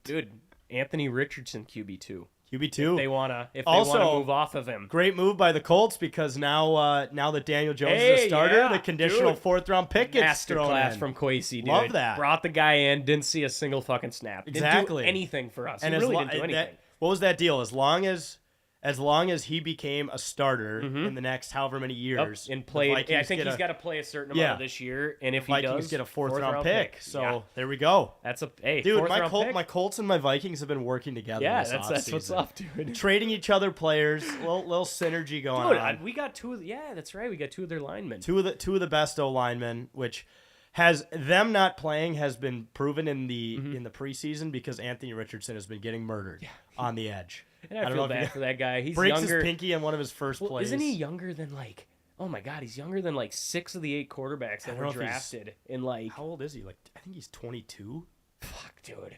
Dude, Anthony Richardson QB2. QB2. They wanna Also, move off of him. Great move by the Colts because now that Daniel Jones is Hey, a starter, yeah, the conditional dude. 4th round pick gets thrown Masterclass in. from Kwesi, dude. Love that. Brought the guy in, didn't see a single fucking snap. Didn't Exactly. do anything for us. And he as really lo- didn't do that- anything. what was that deal? As long as as long as he became a starter in the next however many Yep, years, and the played. I Vikings think get he's a- got to play a certain Yeah. amount this year, and if he Vikings does, get a fourth round pick. So there we go. That's a hey, Dude, fourth my round pick. Colts and my Vikings have been working together. Yeah, this that's what's offseason. up, dude. Trading each other players, little synergy going Dude, on. we got two. Yeah, that's right. We got two of their linemen. Two of the best O linemen, which has them not playing has been proven in the preseason because Anthony Richardson has been getting murdered on the edge. And I don't feel know if bad you- for that guy. He's Breaks younger. his pinky on one of his first Well, plays. isn't he younger than like? Oh my God, he's younger than like 6 of the 8 quarterbacks that don't were know if he's- drafted in like. How old is he? Like I think he's 22. Fuck, dude.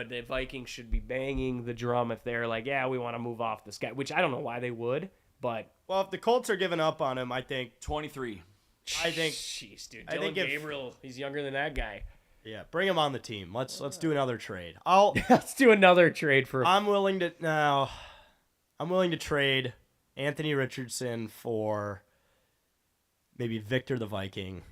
The Vikings should be banging the drum if they're like, yeah, we want to move off this guy. Which I don't know why they would, but Well, if the Colts are giving up on him, I think 23. jeez, dude. I Dylan think if- Gabriel, he's younger than that guy. yeah, bring him on the team. Let's do another trade. Let's do another trade for. I'm willing to trade Anthony Richardson for maybe Victor the Viking.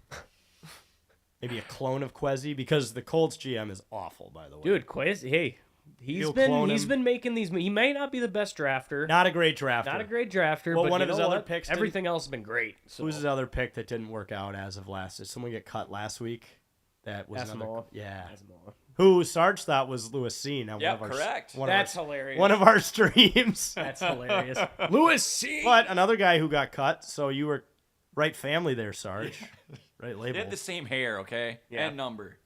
Maybe a clone of Quezzy because the Colts GM is awful, by the way. Dude, Quiz, hey, You'll clone him. been making these. He may not be the best drafter, Not a great drafter. not a great drafter, Well, but one you of his know other what? picks didn't- Everything else has been great. So. Who's his other pick that didn't work out as of last? Did someone get cut last week? That was another. Asamoah. Yeah. Asamoah. Who Sarge thought was Lewis Cine on Yep, one of our correct. One That's of our, hilarious. one of our streams. That's hilarious. Lewis C. But another guy who got cut. So you were right family there, Sarge. Right They label. had the same hair, okay? Yeah. And number.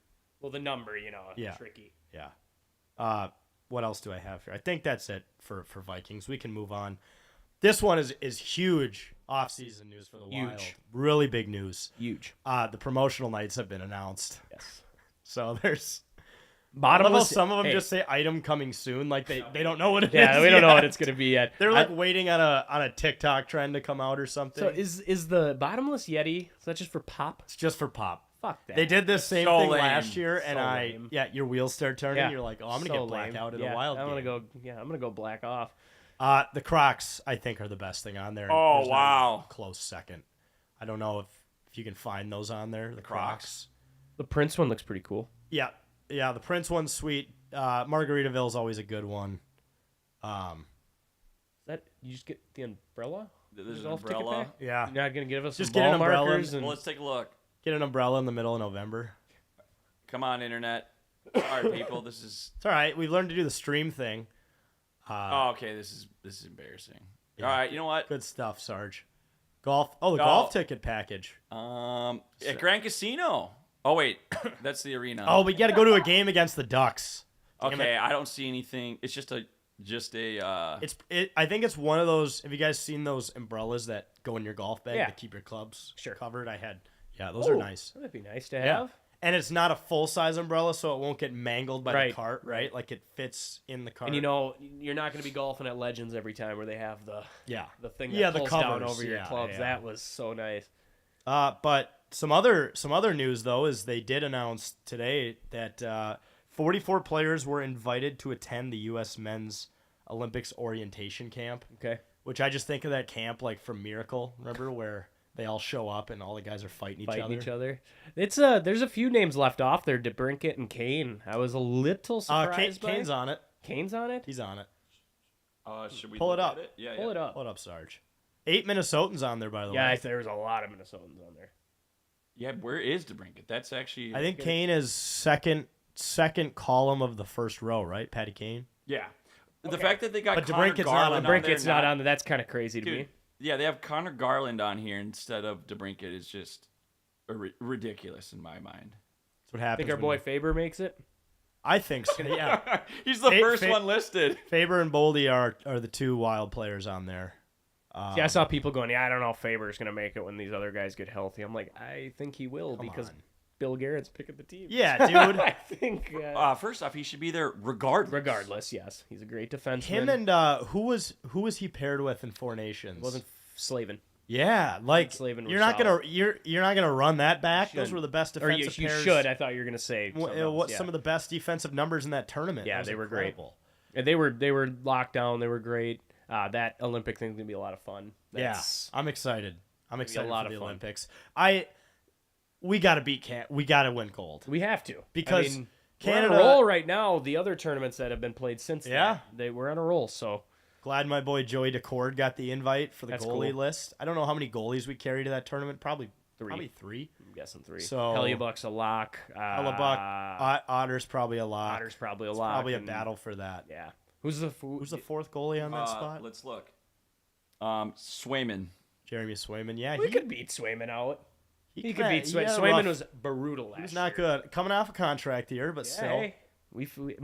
Well, the number, Yeah. tricky. Yeah. What else do I have here? I think that's it for Vikings. We can move on. This one is huge offseason news for the Huge. Wild. Really big news. Huge. The promotional nights have been announced. Yes. So there's I love Bottomless. how some of them hey, just say item coming soon, like they don't know what it is. Yeah, we don't know what yet. it's gonna be yet. They're like waiting on a TikTok trend to come out or something. So is the bottomless Yeti? Is that just for pop? It's just for pop. Fuck that. They did this same So thing lame. last year, and lame. your wheels start turning. Yeah. You're like, oh, I'm gonna So get black lame. out in Yeah, a wild. I'm game. gonna go black off. The Crocs, I think, are the best thing on there. Oh, There's not wow. even a close second. I don't know if you can find those on there. The Crocs. The Prince one looks pretty cool. Yeah. The Prince one's sweet. Margaritaville's always a good one. That you just get the umbrella? There's an Golf ticket umbrella. pack? Yeah. You're not gonna give us Just some get an ball umbrella markers and Well, let's take a look. Get an umbrella in the middle of November. Come on, internet. All right, people. This is. It's all right. We've learned to do the stream thing. Oh, okay. This is embarrassing. All right. You know what? Good stuff, Sarge. Golf. Oh, the Oh. golf ticket package. At Grand Casino. Oh wait, that's the arena. Oh, we got to go to a game against the Ducks. Damn okay. it. I don't see anything. It's just a. I think it's one of those. Have you guys seen those umbrellas that go in your golf bag Yeah. to keep your clubs Sure. covered? those are Ooh, nice. That'd be nice to have. And it's not a full size umbrella, so it won't get mangled by the Right, cart, right? Like it fits in the cart. And you're not going to be golfing at Legends every time where they have the thing that Yeah, the pulls down covers. over your Yeah, clubs. yeah. That was so nice. But some other news though is they did announce today that 44 players were invited to attend the U.S. Men's Olympics orientation camp. Okay. Which I just think of that camp like from Miracle, remember, where they all show up and all the guys are fighting each other. It's there's a few names left off there. DeBrinket and Kane. I was a little surprised by. Kane's on it. Kane's on it. He's on it. Should we Pull it look up. at it? Yeah. Pull it up. Hold up, Sarge. 8 Minnesotans on there, by the Yeah, way. there's a lot of Minnesotans on there. Yeah. Where is DeBrinket? That's actually. I think Kane is second column of the first row, right? Patty Kane. Yeah. The fact that they got But Connor DeBrinket's not Garland on on DeBrinket's there, not on there. That's kind of crazy to Dude, me. yeah, they have Connor Garland on here instead of DeBrinket. Is just ridiculous in my mind. That's what happens. Think our when boy you- Faber makes it? I think so. Yeah. He's the Fa- first Fa- one listed. Faber and Boldy are the two Wild players on there. See, I saw people going, yeah, I don't know if Faber's going to make it when these other guys get healthy. I'm like, I think he will because on. Bill Garrett's picking the team. Yeah, dude. I think. First off, he should be there regardless. Regardless, yes, he's a great defenseman. Him and who was he paired with in Four Nations? wasn't Slavin. Yeah, like Slavin was you're not solid. gonna you're not gonna run that back. Those Shouldn't. were the best Or you defensive pairs. should. I thought you were going to say What something else, yeah. some of the best defensive numbers in that tournament? Yeah, That was they were great. incredible. And they were locked down. They were great. That Olympic thing's gonna be a lot of fun. That's, Yeah, I'm excited. I'm be a excited lot for the of fun. Olympics. We got to beat We got to win gold. we have to Because we're on Canada- a roll right now. The other tournaments that have been played since Yeah. then, they were on a roll. So Glad my boy Joey Decord got the invite for the That's goalie cool. list. I don't know how many goalies we carry to that tournament. Probably three. I'm guessing 3. So- Hellebuyck's a lock. Hellebuck, Otter's probably a lot. Otter's probably a It's lock. probably a and- battle for that. Yeah. Who's the Who's the fourth goalie on that spot? Let's look. Swayman. Jeremy Swayman. Yeah, We could beat Swayman out. He could yeah, beat he Swayman. had a Swayman rough- was brutal last He was year. not good. Coming off a contract here, but Yeah, still. hey,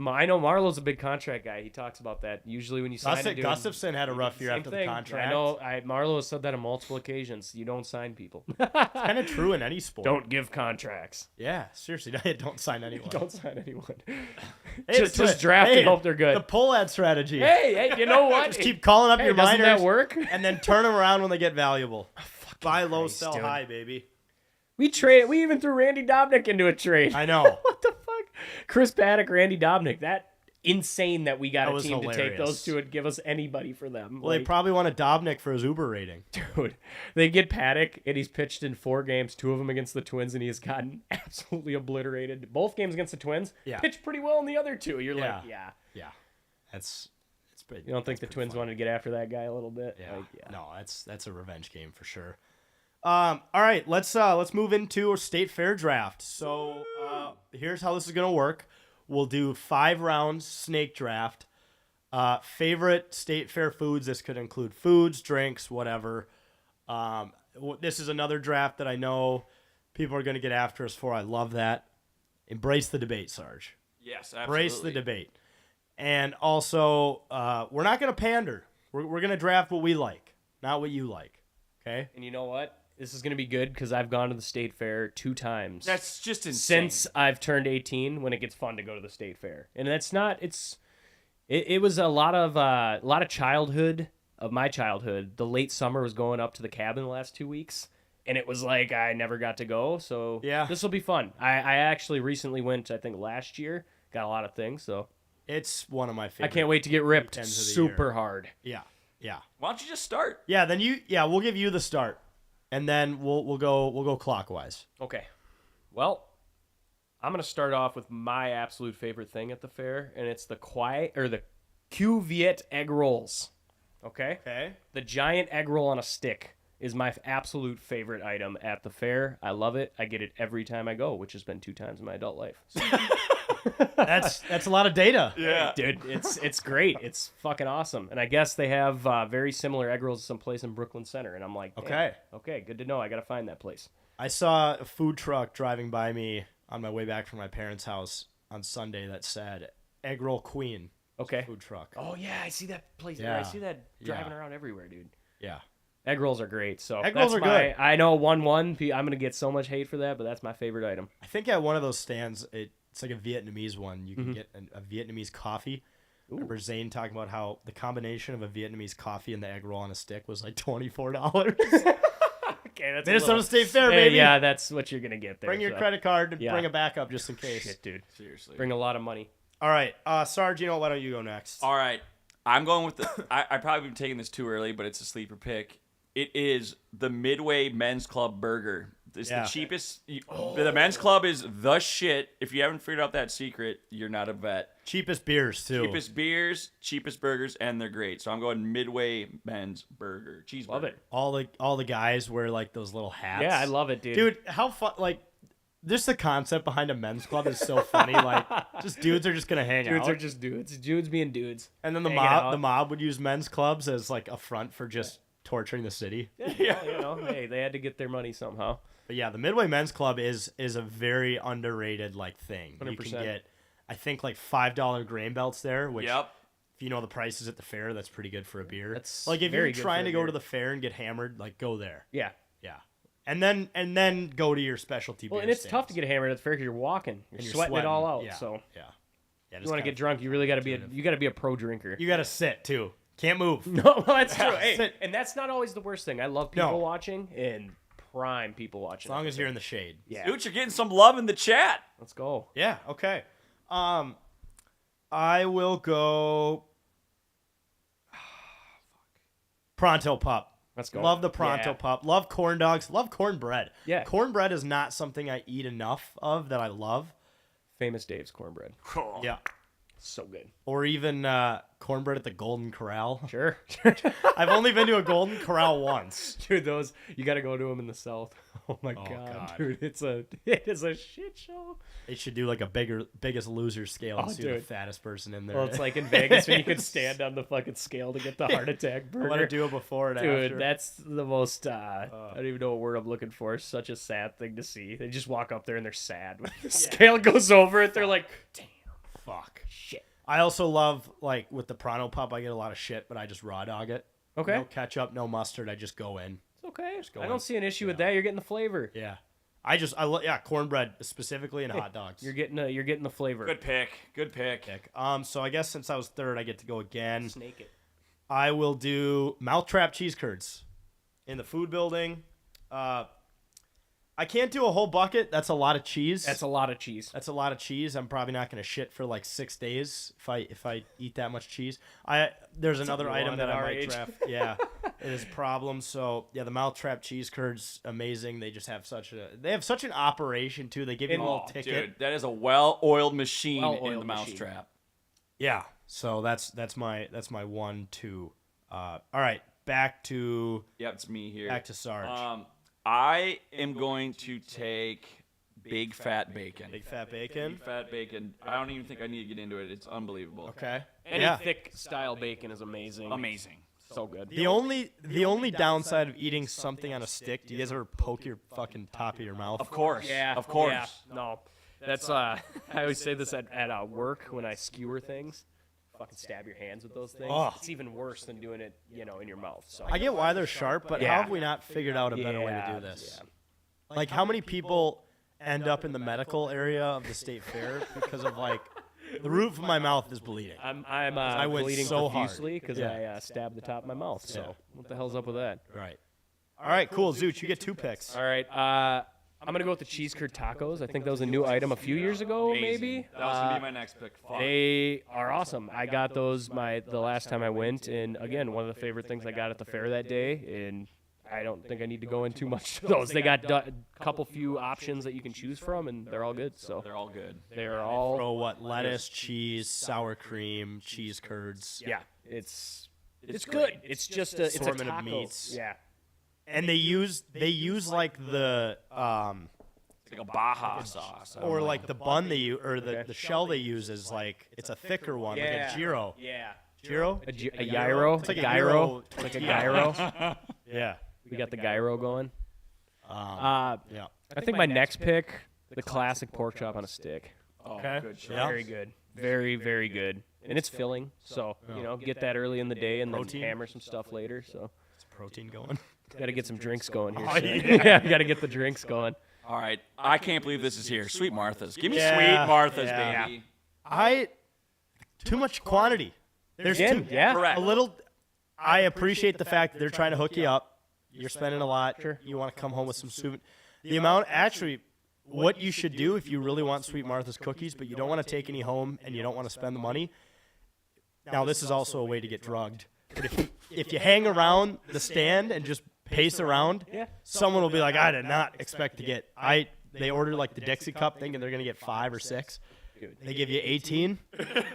I know Marlowe's a big contract guy. He talks about that. Usually when you sign a dude, Gustafson had a rough year same after the thing. contract. I know. Marlowe has said that on multiple occasions. You don't sign people. Kind of true in any sport. Don't give contracts. Yeah, seriously, don't sign anyone. Don't sign anyone. Hey, just draft and hope they're good. The pull ad strategy. Hey, you know what? Just keep calling up Hey, your doesn't minors that work? and then turn them around when they get valuable. Buy low, Christ, sell dude. high, baby. We even threw Randy Dobnik into a trade. I know. What the fuck? Chris Paddock, Randy Dobnik. That insane that we got That a was team to take hilarious. those two and give us anybody for them. Well, they probably wanted Dobnik for his Uber rating. Dude, they get Paddock, and he's pitched in 4 games, 2 of them against the Twins, and he has gotten absolutely obliterated. Both games against the Twins, Yeah. pitched pretty well in the other 2. You're Yeah. like, yeah. Yeah, it's pretty. You don't think the Twins wanted to get after that guy a little bit? Yeah. Like, yeah. No, that's a revenge game for sure. All right, let's move into a state fair draft. So here's how this is gonna work. We'll do 5 rounds snake draft. Favorite state fair foods. This could include foods, drinks, whatever. This is another draft that I know people are gonna get after us for. I love that. Embrace the debate, Sarge. Yes, absolutely. Embrace the debate. And also, we're not gonna pander. We're gonna draft what we like, not what you like. Okay. And you know what? This is going to be good because I've gone to the state fair 2 times. That's just insane. Since I've turned 18, when it gets fun to go to the state fair, and that's not. It was a lot of childhood of my childhood. The late summer was going up to the cabin the last 2 weeks, and it was like I never got to go. So Yeah. this will be fun. I actually recently went. I think last year got a lot of things. So It's one of my favorite. I can't wait to get ripped weekends of the super year. hard. Yeah. Why don't you just start? Yeah. Then we'll give you the start, and then we'll go clockwise. Okay. Well, I'm gonna start off with my absolute favorite thing at the fair, and it's the Cuvette egg rolls. Okay. Okay. The giant egg roll on a stick is my absolute favorite item at the fair. I love it. I get it every time I go, which has been 2 times in my adult life. So, That's a lot of data. Yeah. dude, it's great. It's fucking awesome. And I guess they have very similar egg rolls someplace in Brooklyn Center. And I'm like, damn, okay, good to know. I gotta find that place. I saw a food truck driving by me on my way back from my parents' house on Sunday that said "Egg Roll Queen." Okay. Food truck. Oh yeah, I see that place. Yeah. I see that driving Yeah. around everywhere, dude. Yeah. Egg rolls are great. So Egg that's rolls are my, good. I know 1-1. I'm gonna get so much hate for that, but that's my favorite item. I think at one of those stands, it's like a Vietnamese one. You can get a Vietnamese coffee. Remember Zane talking about how the combination of a Vietnamese coffee and the egg roll on a stick was like $24. Okay, that's Minnesota State Fair, baby. Yeah, that's what you're gonna get there. Bring your so. credit card and Yeah. bring a backup just in case. Shit, dude. Seriously. Bring a lot of money. All right, Sarge, why don't you go next? All right. I'm going with the. I probably been taking this too early, but it's a sleeper pick. It is the Midway Men's Club burger. It's Yeah. the cheapest. The Men's Club is the shit. If you haven't figured out that secret, you're not a vet. Cheapest beers too. Cheapest beers, cheapest burgers, and they're great. So I'm going Midway Men's Burger. Cheeseburger. Love it. All the guys wear like those little hats. Yeah, I love it, dude. Dude, how fun! Like, just the concept behind a men's club is so funny. Like, just dudes are just gonna hang Dudes out, are just dudes. Dudes being dudes. and then the hanging out. mob would use men's clubs as like a front for just torturing the city. Yeah, well, you know, hey, they had to get their money somehow. But yeah, the Midway Men's Club is a very underrated like thing. You 100%. can get, I think, like $5 grain belts there, which Yep. if you know the prices at the fair, that's pretty good for a beer. That's like if very you're good trying for to a go beer. to the fair and get hammered, like go there. Yeah. Yeah. And then go to your specialty Well, beer and it's tough to stands. get hammered at the fair because you're walking, you're, And you're sweating it all out. Yeah. So yeah. Yeah, if you want to get drunk, you really got to be a pro drinker. You got to sit too. Can't move. No, well, that's true. Hey, Sit. and that's not always the worst thing. I love people No. watching and prime people watching. As long as you're in the shade. Yeah. Dude, you're getting some love in the chat. Let's go. Yeah, okay. I will go Pronto Pup. Let's go. Love the Pronto Yeah. Pup. Love corn dogs. Love cornbread. Yeah. Cornbread is not something I eat enough of that I love. Famous Dave's cornbread. Yeah. So good. Or even cornbread at the Golden Corral. Sure. I've only been to a Golden Corral once. Dude, those you got to go to them in the South. Oh my god, God. dude, it is a shit show. They should do like a Biggest Loser scale and Oh, see who the dude. fattest person in there. Well, it's like in Vegas when you could stand on the fucking scale to get the heart attack I burger. want to do it before and Dude, after. that's the most. I don't even know what word I'm looking for. It's such a sad thing to see. They just walk up there and they're sad when the scale goes over it. They're like, damn, Fuck. shit. I also love, like, with the Pronto Pup, I get a lot of shit, but I just raw dog it. Okay. No ketchup, no mustard. I just go in. It's okay. go I in. don't see an issue with that. You're getting the flavor. Yeah. Cornbread specifically and hot dogs. You're getting the flavor. Good pick. Good pick. So I guess since I was third, I get to go again. Snake it. I will do Mouthtrap cheese curds in the food building. I can't do a whole bucket. That's a lot of cheese. That's a lot of cheese. That's a lot of cheese. I'm probably not going to shit for like 6 days if I eat that much cheese. There's another item one that at I our might age. draft. Yeah, it is a problem. So yeah, the Mouthtrap cheese curds, amazing. They just have such an operation too. They give you a little ticket. Dude, that is a well-oiled machine in Well-oiled the machine. mousetrap. Yeah. So that's my 1, 2. All right, back to Yep, it's me here. Sarge. I am going to take big fat bacon. Big fat bacon. Big fat bacon. I don't even think I need to get into it. It's unbelievable. Okay. Any yeah. thick style bacon is amazing. Amazing. So good. The only downside of eating something on a stick, do you guys ever poke your fucking top of your mouth? Of course. Yeah, Of course. Yeah. No, that's I always say this at work when I skewer things. Fucking stab your hands with those things. Oh. It's even worse than doing it, in your mouth. So I get why they're sharp, but Yeah. how have we not figured out a better way to do this? Like, how many people end up in the medical area of the state fair because of, like, the roof of my mouth is bleeding? I'm went bleeding so hard. profusely because Yeah. I stabbed the top of my mouth. So what the hell's up with that? Right. All right, cool. Zooch, you get 2 picks. All right. I'm gonna go with the cheese curd tacos. I think that was a new item a few years ago, maybe. That was gonna be my next pick. Fuck. They are awesome. I got those the last time I went, and again, one of the favorite things I got at the fair that day. And I don't think I need to go in too much to those. They got a couple few options that you can choose from, and they're all good. So They're all good. they're all Throw what? Lettuce, cheese, sour cream, cheese curds. yeah. It's good. It's just it's a Assortment of taco. meats. Yeah. And they use like the It's like a Baja sauce. or like the bun they use or the shell they use is like it's a thicker one, like a gyro. Yeah. Gyro? A gyro. It's like a gyro. gyro Like a gyro. Yeah. We got the gyro going. Yeah. I think my next pick, the classic pork chop on a stick. Okay. Good shit. Yeah. Very good. Very, very good. And it's filling, so get that early in the day and then Protein. hammer some stuff later. So Protein going. got to get some drinks going here. Oh, soon. yeah. Yeah, got to get the drinks going. All right. I can't believe this is here. Sweet Martha's. Give me Yeah, Sweet Martha's, yeah. baby. Too much quantity. There's Again, too yeah. Correct. a little. I appreciate the fact that they're trying to hook you up. You're spending a lot. Sure. You want to come home with some soup. The amount, actually, what you should do if you really want Sweet Martha's cookies, but you don't want to take any home and you don't want to spend the money. Now, this is also a way to get drugged. But if you hang around the stand and just pace around, Yeah. someone will be like, I did not expect to get. They order like the Dixie Cup thing and they're gonna get 5 or 6. They give you 18.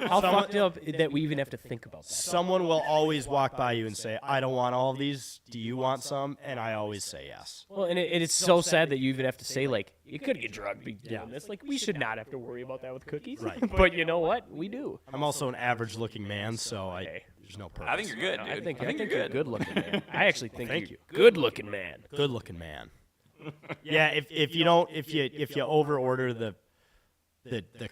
How fucked up that we even have to think about that? Someone will always walk by you and say, I don't want all of these. Do you want some? And I always say yes. Well, and it's so sad that you even have to say, like, you could get drugged be doing this. Like, we should not have to worry about that with cookies. Right. But you know what? We do. I'm also an average looking man, so Hey. there's no purpose. I think you're good, dude. I think you're you're good. good looking man. I actually think Thank you're good looking man. Good looking man. Yeah, if you over order the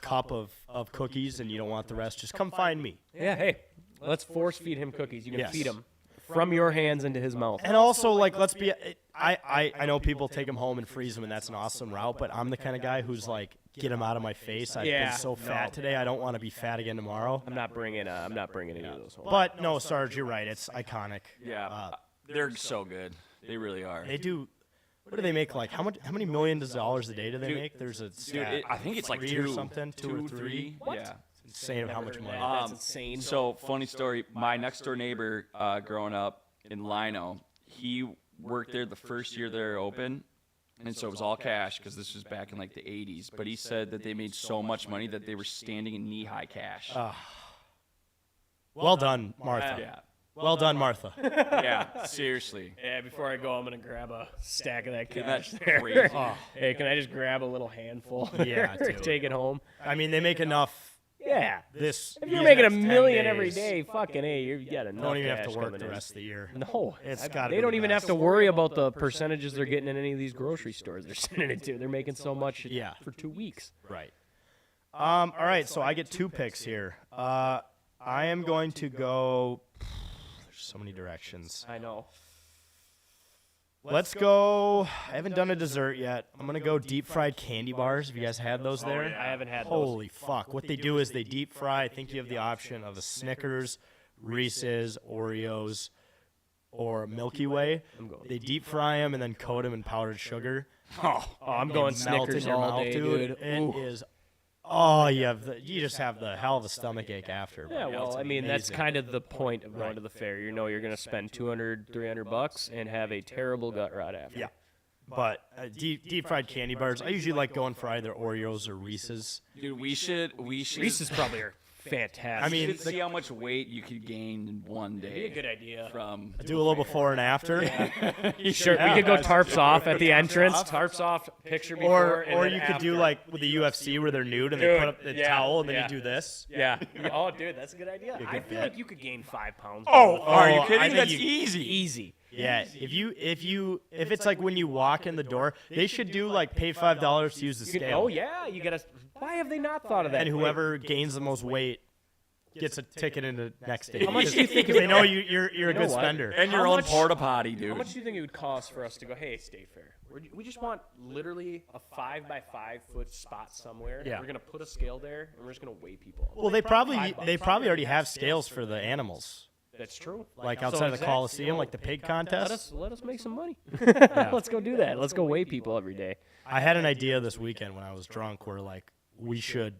cup of cookies and you don't want the rest, just come find me. Yeah, hey, let's force feed him cookies. You can Yes. feed him from your hands into his mouth. And also, like, let's be. I know people take them home and freeze them, and that's an awesome route. But I'm the kind of guy who's like, get them out of my face. I've Yeah, been so fat today. I don't want to be fat again tomorrow. I'm not bringing any of those home. But no, Sarge, you're right. It's iconic. Yeah. They're so good. They really are. They do. What do they make? Like how many millions of dollars a day do they make? There's a Dude, stat. I think it's like 3 two or something, 2 or 3. Yeah. It's insane how much money. That's insane. So funny story. My next door neighbor, growing up in Lino, he worked there the first year they were open, And so it was all cash because this was back in like the 80s. But he said that they made so much money that they were standing in knee-high cash. Well done, Martha. Yeah. Well done, Martha. Yeah, seriously. Yeah, before I go, I'm gonna grab a stack of that Isn't cash. that there. crazy? Hey, can I just grab a little handful? Yeah, dude. Take it home. I mean, they make enough Yeah. this. If you're these making a next 10 million every days. day, fucking A, you got enough. Don't even have cash to work coming the in. rest of the year. No, It's gotta they be don't the even best. have to worry about the percentages they're getting in any of these grocery stores they're sending it to. They're making so much Yeah. for 2 weeks. Right. All right, so I get 2 picks here. I am going to go. There's so many directions. I know. Let's go. I haven't done a dessert yet. I'm gonna go deep fried candy bars. Have you guys had those there? I haven't had those. Holy fuck! What they do is they deep fry. I think you have the option of a Snickers, Reese's, Oreos, or Milky Way. They deep fry them and then coat them in powdered sugar. Oh, I'm going They melt in Snickers your all mouth, day, dude. dude. It Ooh. is. You just have the hell of a stomach ache after. Yeah, but well, it's I mean, that's amazing. kind of the point of going to the fair. You know you're going to spend $200, $300 and have a terrible gut rot after. Yeah. But deep fried candy bars, I usually like going for either Oreos or Reese's. Dude, we should. Reese's probably are fantastic. I mean, should see how much weight you could gain in one day. be a good idea. From Do a little before and after. Sure, we could go tarps off at the entrance. Tarps off, picture before, and Or then you could do after. like with the UFC where they're nude and they Dude, put up the yeah, towel and then yeah. you do this. Yeah. Oh, dude, that's a good idea. I feel like you could gain 5 pounds. are you I kidding? think That's you- easy. Easy. Yeah, if it's like when you walk in the door, they should do like pay $5 to use the scale. Oh yeah, you gotta. Why have they not thought of that? And whoever gains the most weight gets a ticket into next day. How much do you think? Because they know you're a You know good what? spender. And your How own much- porta potty, dude. How much do you think it would cost for us to go? Hey, State Fair. We just want literally a 5x5 foot spot somewhere. Yeah. We're gonna put a scale there, and we're just gonna weigh people. Well, they probably already have scales for the animals, That's true. like So outside of the exact- Coliseum, like the pig contest. Let us make some money. Let's go do that. Let's go weigh people every day. I had an idea this weekend when I was drunk, where like we should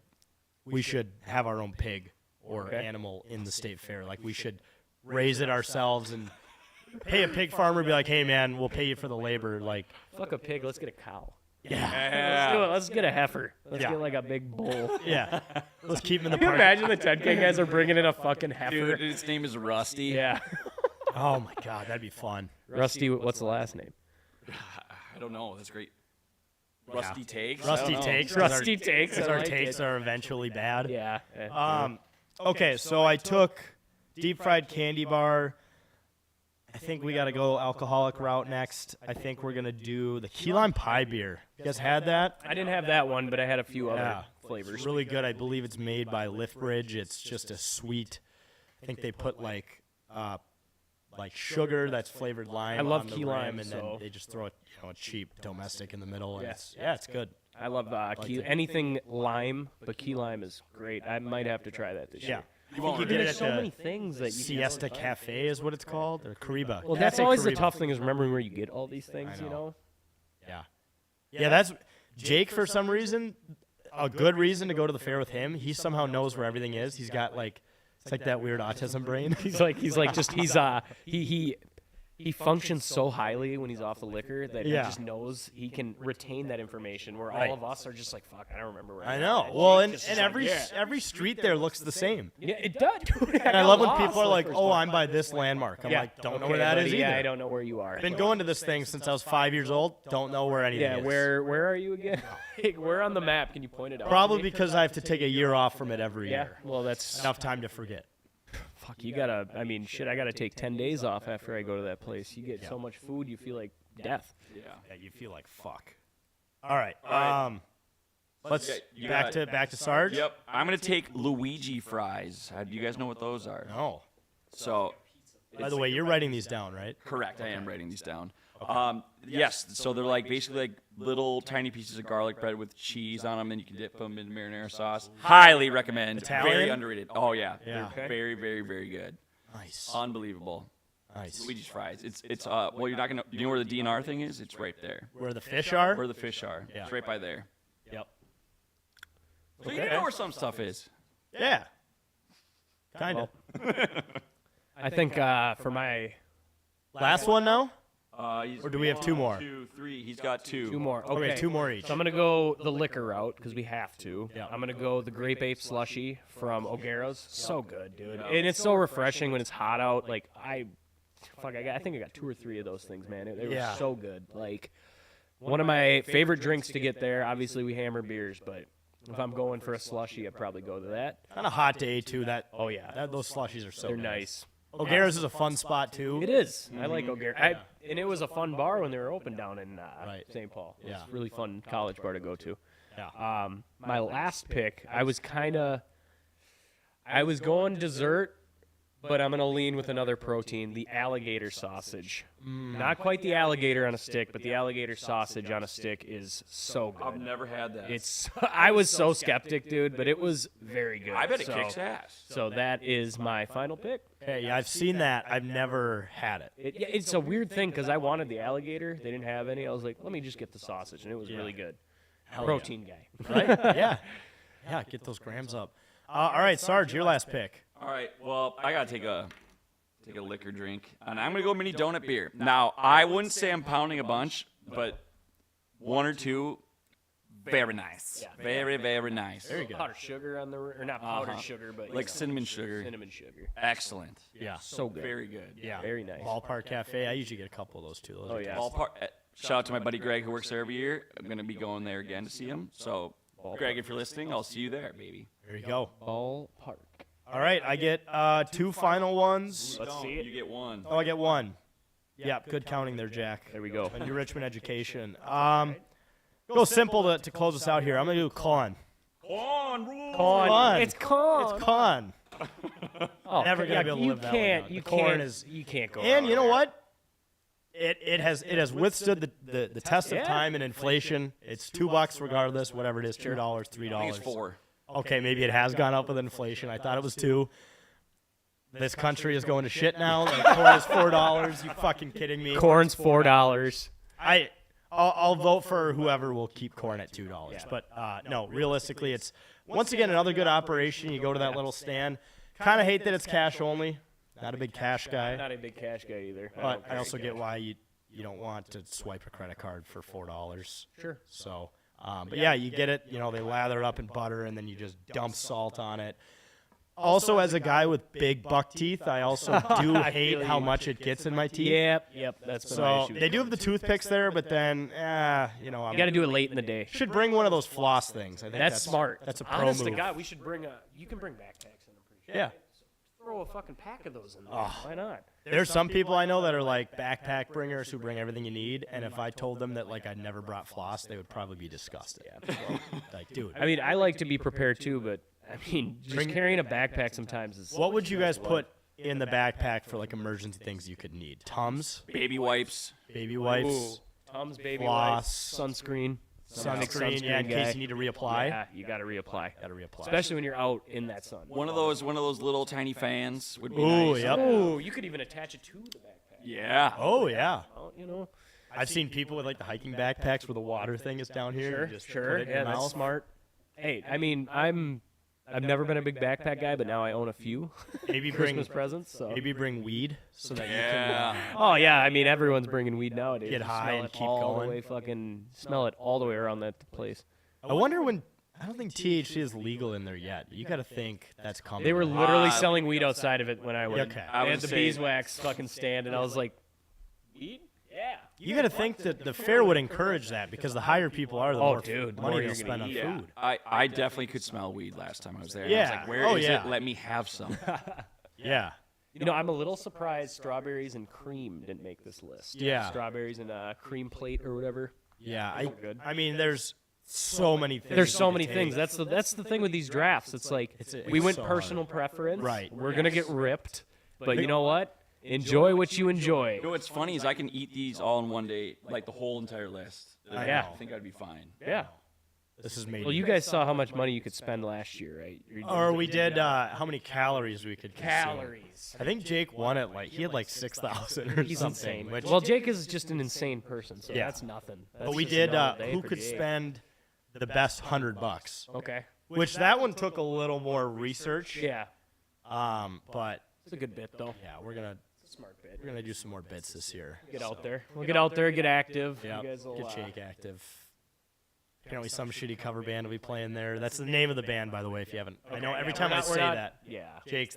have our own pig or animal in the state fair. Like we should raise it ourselves and pay a pig farmer. Be like, hey man, we'll pay you for the labor. Like, Fuck a pig. Let's get a cow. yeah, Let's do it. Let's get a heifer. Let's Yeah. get like a big bull. yeah. Let's keep him in the Can you park. imagine the 10K guys are bringing in a fucking heifer? Dude, his name is Rusty. Yeah. Oh my god, that'd be fun. Rusty, what's the last name? I don't know. That's great. Rusty takes. I Rusty don't know. takes. Rusty takes. Because I our like takes it. are eventually bad. Yeah. Okay, so I took deep fried candy bar. I think we got to go alcoholic route next. I think we're gonna do the key lime pie beer. You guys had that? I didn't have that one, but I had a few other Yeah. flavors. It's really good. I believe it's made by Liftbridge. It's just a sweet. I think they put like sugar that's flavored lime. I love on the key rim, lime, and so- then they just throw a cheap domestic in the middle. And Yeah. it's good. I love key, anything lime, but key lime is great. I might have to try that this Yeah. year. I think you get it There's at so the many things that you Siesta Cafe is what it's called, or Kariba. Well, Yeah, that's say always the Kariba. tough thing is remembering where you get all these things. I You know. know. Yeah. Yeah, that's Jake for some reason. A good reason to go to the fair with him. He somehow knows where everything is. He's got like it's like that weird autism brain. He functions so highly when he's off the liquor that Yeah. he just knows he can retain that information. Where Right. all of us are just like, fuck, I don't remember where. I I'm know. at. Well, Jake and just is every like, yeah. every street there looks the same. Yeah, it does. Dude, And I love when people are like, "Oh, I'm by this landmark." I'm like, "Don't know where that is either." Yeah, I don't know where you are. Been going to this thing since I was 5 years old. Don't know where anything Yeah, is. where are you again? Where on the map? Can you point it out? Probably because I have to take a year off from it every Yeah. year. Well, that's Enough time to forget. fuck. You gotta. I mean, shit. I gotta take 10 days off after I go to that place. You get so much food, you feel like death. Yeah, you feel like fuck. All right. Let's you back got to Sarge. Yep. I'm gonna take Luigi fries. Do you guys know what those are? No. So, By the way, you're writing these down, right? correct. I am writing these down. Yes. So they're like basically like little tiny pieces of garlic bread with cheese on them, and you can dip them in marinara sauce. Highly recommend. Very Italian? underrated. Oh yeah. Yeah. They're very, very, very good. Nice. Unbelievable. Nice. Luigi's fries. It's well, you're not gonna. You know where the DNR thing is? It's right there. Where the fish are? Where the fish are. Yeah. It's right by there. Yep. So you know where some stuff is. Yeah. Kind of. I think for my Last one now? Or do we have two more? 2, 3. He's got 2. Two more. Okay, 2 more each. So I'm gonna go the liquor route because we have to. Yeah. I'm gonna go the Grape Ape slushy from O'Gara's. So good, dude, and it's so refreshing when it's hot out. Like I think I got 2 or 3 of those things, man. They were Yeah. so good. Like one of my favorite drinks to get there. Obviously, we hammer beers, but if I'm going for a slushy, I'd probably go to that. Kind of hot day too. Oh yeah, Those slushies are so they're good. nice. O'Gara's is a fun spot too. It is. I like O'Gara. And it was a fun bar when they were open down in Right. St. Paul. It was Yeah. a really fun college bar to go to. Yeah. My last pick, I was going dessert, but I'm going to lean with another protein, the alligator sausage. Not quite the alligator on a stick, but the alligator sausage on a stick is so good. I've never had that. I was so skeptic, dude, but it was very good. I bet it So- kicks ass. So that is my final pick. Hey, yeah, I've seen that. I've never had it. It's a weird thing because I wanted the alligator. They didn't have any. I was like, let me just get the sausage, and it was really good. Protein guy. Right? Yeah. Yeah, get those grams up. All right, Sarge, your last pick. All right. Well, I gotta take a liquor drink, and I'm gonna go mini donut beer. Now, I wouldn't say I'm pounding a bunch, but 1 or 2, very nice. Very, very nice. Very good. Powdered sugar on the or not powdered sugar, but Like cinnamon sugar. cinnamon sugar. Excellent. Yeah. So good. Very good. Yeah. Very nice. Ballpark Cafe. I usually get a couple of those too. Those Oh are yeah. Ballpark. Shout out to my buddy Greg who works there every year. I'm gonna be going there again to see him. So, Greg, if you're listening, I'll see you there, baby. There you go. Ballpark. All right, I get 2 final ones. Let's see it. You get 1. Oh, I get 1. Yeah, good counting there, Jack. There we go. On New Richmond education. Go simple to close us out here. I'm gonna do con. Con. It's corn. It's con. Oh, Never gonna be able to live that one out. You The corn can't. is- You can't go. And wrong you know there. what? It has withstood the test of Yeah. time and inflation. It's $2 regardless, whatever it is, $2, $3. It's 4. Okay, maybe it has gone up with inflation. I thought it was 2. This country is going to shit now. Like, corn is $4. You fucking kidding me? Corn's $4. I'll vote for whoever will keep corn at $2. But no, realistically, it's once again another good operation. You go to that little stand. Kind of hate that it's cash only. Not a big cash guy. Not a big cash guy either. But I also get why you don't want to swipe a credit card for $4. Sure. So, but yeah, you get it. You know, they lather it up in butter and then you just dump salt on it. Also, as a guy with big buck teeth, I also do hate how much it gets in my teeth. Yep. That's been my So issue. they do have the toothpicks there, but then, You got to do it late in the day. should bring one of those floss things. I think That's smart. That's a pro Honest move. to God, we should bring a. You can bring backpacks in. I'm pretty sure. Yeah. Throw a fucking pack of those in there. Oh. Why not? There's some people I know that are like backpack bringers who bring everything you need, and if I told them that like I never brought floss, they would probably be disgusted. Like, dude, I mean, I like to be prepared too, but I mean, just carrying a backpack sometimes is. what would you guys put in the backpack for like emergency things you could need? Tums, Baby wipes. baby wipes, Ooh, Tom's baby Floss. wipes, sunscreen. sunscreen, yeah, in guy. case you need to reapply. Yeah, you got to reapply. Gotta reapply. Especially when you're out in that sun. One of those little tiny fans would be Ooh, nice. yep. Oh, you could even attach it to the backpack. Yeah. Oh yeah. Oh, you know. I've seen people with like the hiking backpacks where the water thing is down here. You just Sure. Put it in Yeah, your that's mouth. smart. Hey, I mean, I've never been a big backpack guy, but now I own a few Maybe bring Christmas presents. So. maybe bring weed so that you Yeah. Oh yeah, I mean everyone's bringing weed nowadays. Get You high smell and it keep all going. the way, fucking smell it all the way around that place. can. I wonder when. I don't think THC is legal in there yet. You got to think that's coming. They were literally selling weed outside of it when I went. Okay. I They would had the say- beeswax fucking stand, and I was like, weed? Yeah. You got to think that the fair would encourage that because the higher people are, the more dude, the money more they'll you're spend gonna on eat. Yeah. food. I definitely could smell weed last time I was there. And I was Yeah. like, where Oh, is yeah. it? Let me have some. Yeah. You know, I'm a little surprised strawberries and cream didn't make this list. Yeah. Strawberries and cream plate or whatever. Yeah. good. I mean, there's so many things. There's you so could many take. things. That's the thing with these drafts. It's like we it's went so personal preference. Right. We're gonna get ripped, but you know what? Enjoy what you enjoy. You know what's funny is I can eat these all in one day, like the whole entire list. Yeah. I think I'd be fine. Yeah. This is made. Well, you guys saw how much money you could spend last year, right? Or we did how many calories we could consume. calories. I think Jake won it like he had like 6,000 or He's something. insane. Which, Well, Jake is just an insane person, so Yeah. that's nothing. but That's we just did another day who for could Jake. spend the best $100. Okay. Which that one took a little more research. Yeah. But It's a good bit though. yeah, we're gonna Smart bit. We're gonna do some more bits this year. Get out there. We'll get out there, get active. Yeah, You guys will, get Jake active. Apparently, some shitty cover band will be playing there. That's the name of the band, by the way. If you haven't, I know every time I say that. Yeah.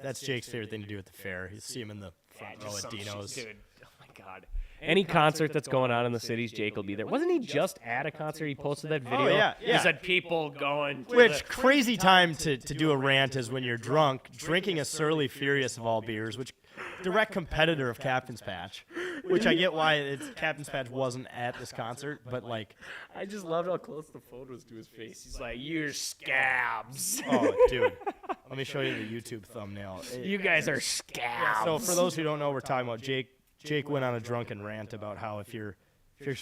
That's Jake's favorite thing to do at the fair. You see him in the front row Just at some Dino's. shit, dude. Oh my god. Any concert that's going on in the cities, Jake will be there. Wasn't he just at a concert? He posted that video. yeah, He yeah. said people going. To Which crazy time to do a rant is when you're drunk, drinking a Surly Furious of all beers, which direct competitor of Captain's Patch. Which I get why Captain's Patch wasn't at this concert, but like, I just loved how close the phone was to his face. He's like, "You're scabs. oh dude, let me show you the YouTube thumbnail. You guys are scabs." So for those who don't know, we're talking about Jake. Jake went on a drunken rant about how if you're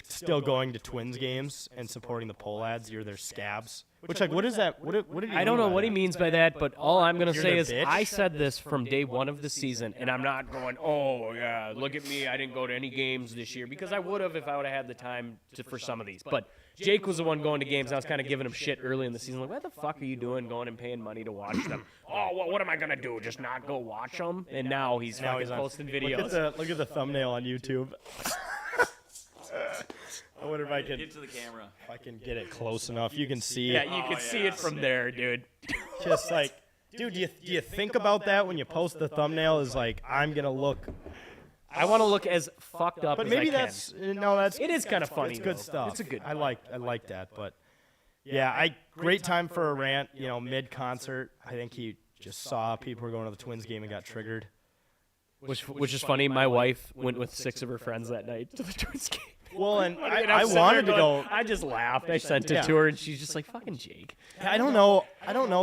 still going to Twins games and supporting the Pohlads, you're their scabs. Which like, what is that? What did he I don't mean know by what he that? means by that, but all I'm gonna You're say their is bitch? I said this from day one of the season, and I'm not going, "Oh yeah, look at me, I didn't go to any games this year," because I would have if I would have had the time for some of these. But Jake was the one going to games. I was kind of giving him shit early in the season, like, "What the fuck are you doing, going and paying money to watch them?" "Oh, well, what am I gonna do? Just not go watch them?" And now he's fucking on- posting Look videos. at the thumbnail on YouTube. I wonder if I can Get to the camera. get it close enough. You can see Yeah, you can see it from there, dude. just like, dude, do you think about that when you post the thumbnail? Is like, I'm gonna look, I want to look as fucked up but as maybe I can. that's no, that's It is kind of funny. it's good though. stuff. It's a good. I like that, but yeah, great time for a rant. You know, mid concert, I think he just saw people were going to the Twins game and got triggered. Which is funny. My wife went with 6 of her friends that night to the Twins game. Well, and And I'm I sitting wanted there to going- go. I just laughed. I sent it Yeah. to her, and she's just like, "Fucking Jake." I don't know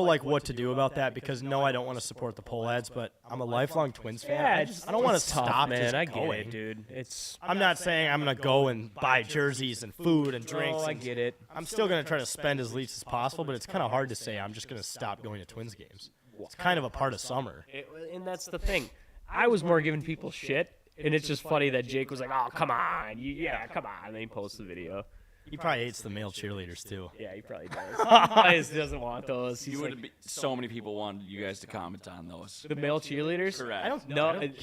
like what to do about that because no, I don't want to support the Pohlads, but I'm a lifelong Twins fan. I don't want to stop man. just I get going. it, dude. It's. I'm not saying I'm gonna go and buy jerseys and food and drinks. Oh, I and- get it. I'm still gonna try to spend as least as possible, but it's kind of hard to say I'm just gonna stop going to Twins games. It's kind of a part of summer. And that's the thing. I was more giving people shit, and it's just funny that Jake was like, "Oh, come on, come on," and then he posts the video. He probably hates the male cheerleaders too. Yeah, he probably does. He doesn't want those. He's You like, would be, so many people wanted you guys to comment on those. the male cheerleaders. Correct. I don't.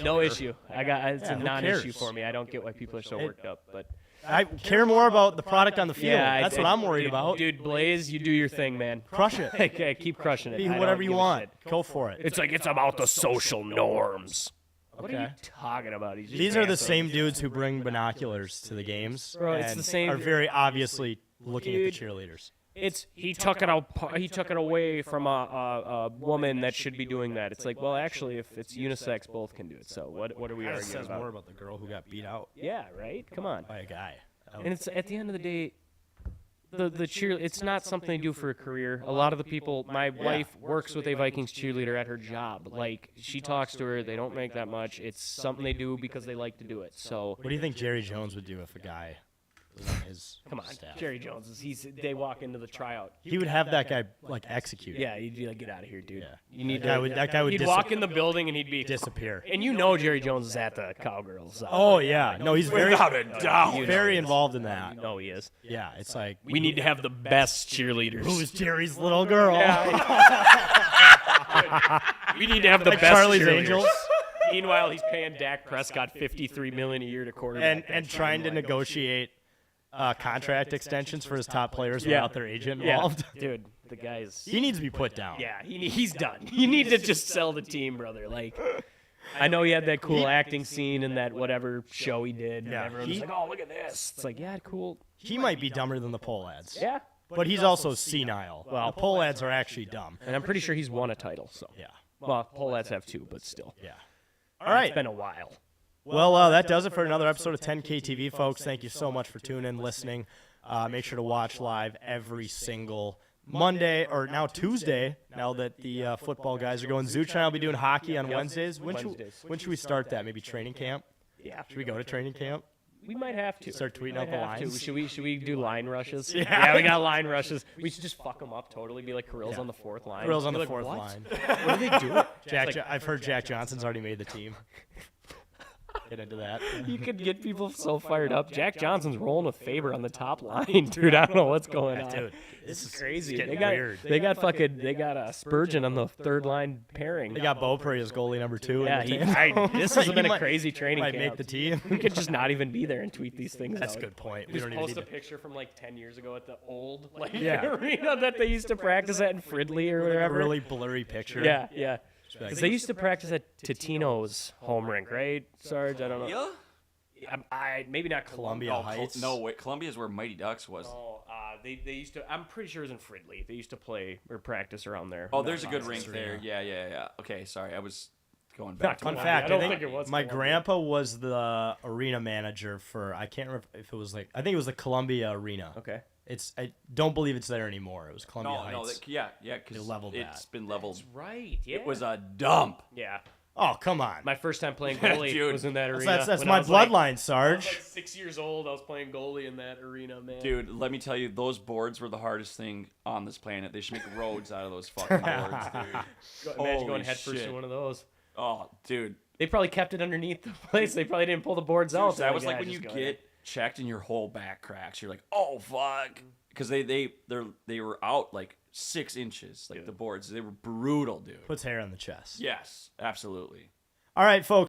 No issue. It's Yeah, a who non-issue cares? for me. I don't get why people are so worked up, but. I care more about the product on the field. Yeah, That's what I'm worried dude, about. Dude, Blaze, you do your thing, man. Crush it. Okay, keep crushing it. Be I don't whatever you give a want. shit. Go for it. It's like it's about the social norms. What are you Okay. talking about? He's just These are the dancing. same dudes who bring binoculars to the games. Bro, it's and the same- Are very obviously looking at Dude. the cheerleaders. It's he took it away from a woman that should be doing that. It's like, well, actually, if it's unisex, both can do it. So what are we That arguing says about? more about the girl who got beat out Yeah, right. Come on. by a guy. And it's at the end of the day, the cheer. It's not something they do for a career. A lot of the people. My wife works with a Vikings cheerleader at her job. Like she talks to her. They don't make that much. It's something they do because they like to do it. So What do you think Jerry Jones would do if a guy was on his come on, staff? Jerry Jones is. They walk into the tryout. He would have that guy like executed. Yeah, you'd be like, get out of here, dude. Yeah. You need That guy would He'd walk in the building and he'd be. disappear. And you know Jerry Jones is at the Cowgirls. Oh yeah, no, he's very a doubt. You know very he is. involved in that. You know he is. Yeah, it's like We need to have the best cheerleaders. who's Jerry's little girl? We need to have the Like best Charlie's cheerleaders. Angels? Meanwhile, he's paying Dak Prescott $53 million a year to quarterback. and trying to negotiate contract extensions for his top players Yeah. without their agent yeah, involved. dude, the guy's. He needs to be put down. Yeah, he's done. You need to just sell the team, brother. Like, I know he had that cool acting scene in that whatever show he did. Yeah, And everyone was like, oh, look at this. It's like, yeah, cool. He might be dumber than the Pohlads. Yeah. But he's also senile. Well- the Pohlads are actually dumb. And I'm pretty sure he's won a title. So, Yeah. well, Pohlads have 2, but still. Yeah. All right. It's been a while. Well, that does it for another episode of 10K TV, folks. Thank you so much for tuning in, listening. Make sure to watch live every single Monday, or now Tuesday, now that the football guys are going. Zuch and I will be doing hockey on Wednesdays. When should we start that? Maybe training camp? Yeah. Should we go to training camp? We might have to. Start tweeting Might out the have to. lines? Should we do line rushes? Yeah. We got line rushes. We should just fuck them up totally. Be like Kirill's on the 4th line. Girls on Be the like, fourth what? line. What are they doing? I've heard Jack Johnson's already made the team. Get into that. You could get people so fired up. Jack Johnson's rolling with Faber on the top line, dude. I don't know what's going on. Dude, This is crazy. getting They got weird. they got Spurgeon on the third line pairing. They got Beaupre as goalie number 2. Yeah, in the he, tandem. this has He been a might- crazy training might camp. make the team. We could just not even be there and tweet these things That's a out. good point. We Just don't even post need a to. picture from like 10 years ago at the old Yeah. arena that they used to practice at in Fridley or A whatever. really blurry picture. Yeah, yeah. Just be like, Because they used to practice at Totino's home rink, right, Sarge? I don't know. Yeah. Maybe not Columbia Columbia. Heights. No, wait. Columbia's where Mighty Ducks was. Oh, they used to. I'm pretty sure it was in Fridley. They used to play or practice around there. Oh, there's a good Monsters rink there. Arena. Yeah. Okay, sorry. I was going back. Not Fun Columbia. fact, I don't I think it was my Columbia. grandpa was the arena manager for, I can't remember if it was like, I think it was the Columbia Arena. Okay. I don't believe it's there anymore. It was Columbia No, Heights. yeah, because They leveled it's that. been leveled. That's right. Yeah. It was a dump. Yeah. Oh, come on. My first time playing goalie Dude. was in that arena. That's when my I was like- bloodline, I was Sarge. like 6 years old. I was playing goalie in that arena, man. Dude, let me tell you, those boards were the hardest thing on this planet. They should make roads out of those fucking boards, dude. Imagine Holy going head first shit. to one of those. Oh, dude. They probably kept it underneath the place. They probably didn't pull the boards out. That was They're like when "Yeah, you just go get checked and your whole back cracks. You're like, oh fuck, because they were out like 6 inches, like the boards. They were brutal, dude. Puts hair on the chest. Yes, absolutely. All right, folks.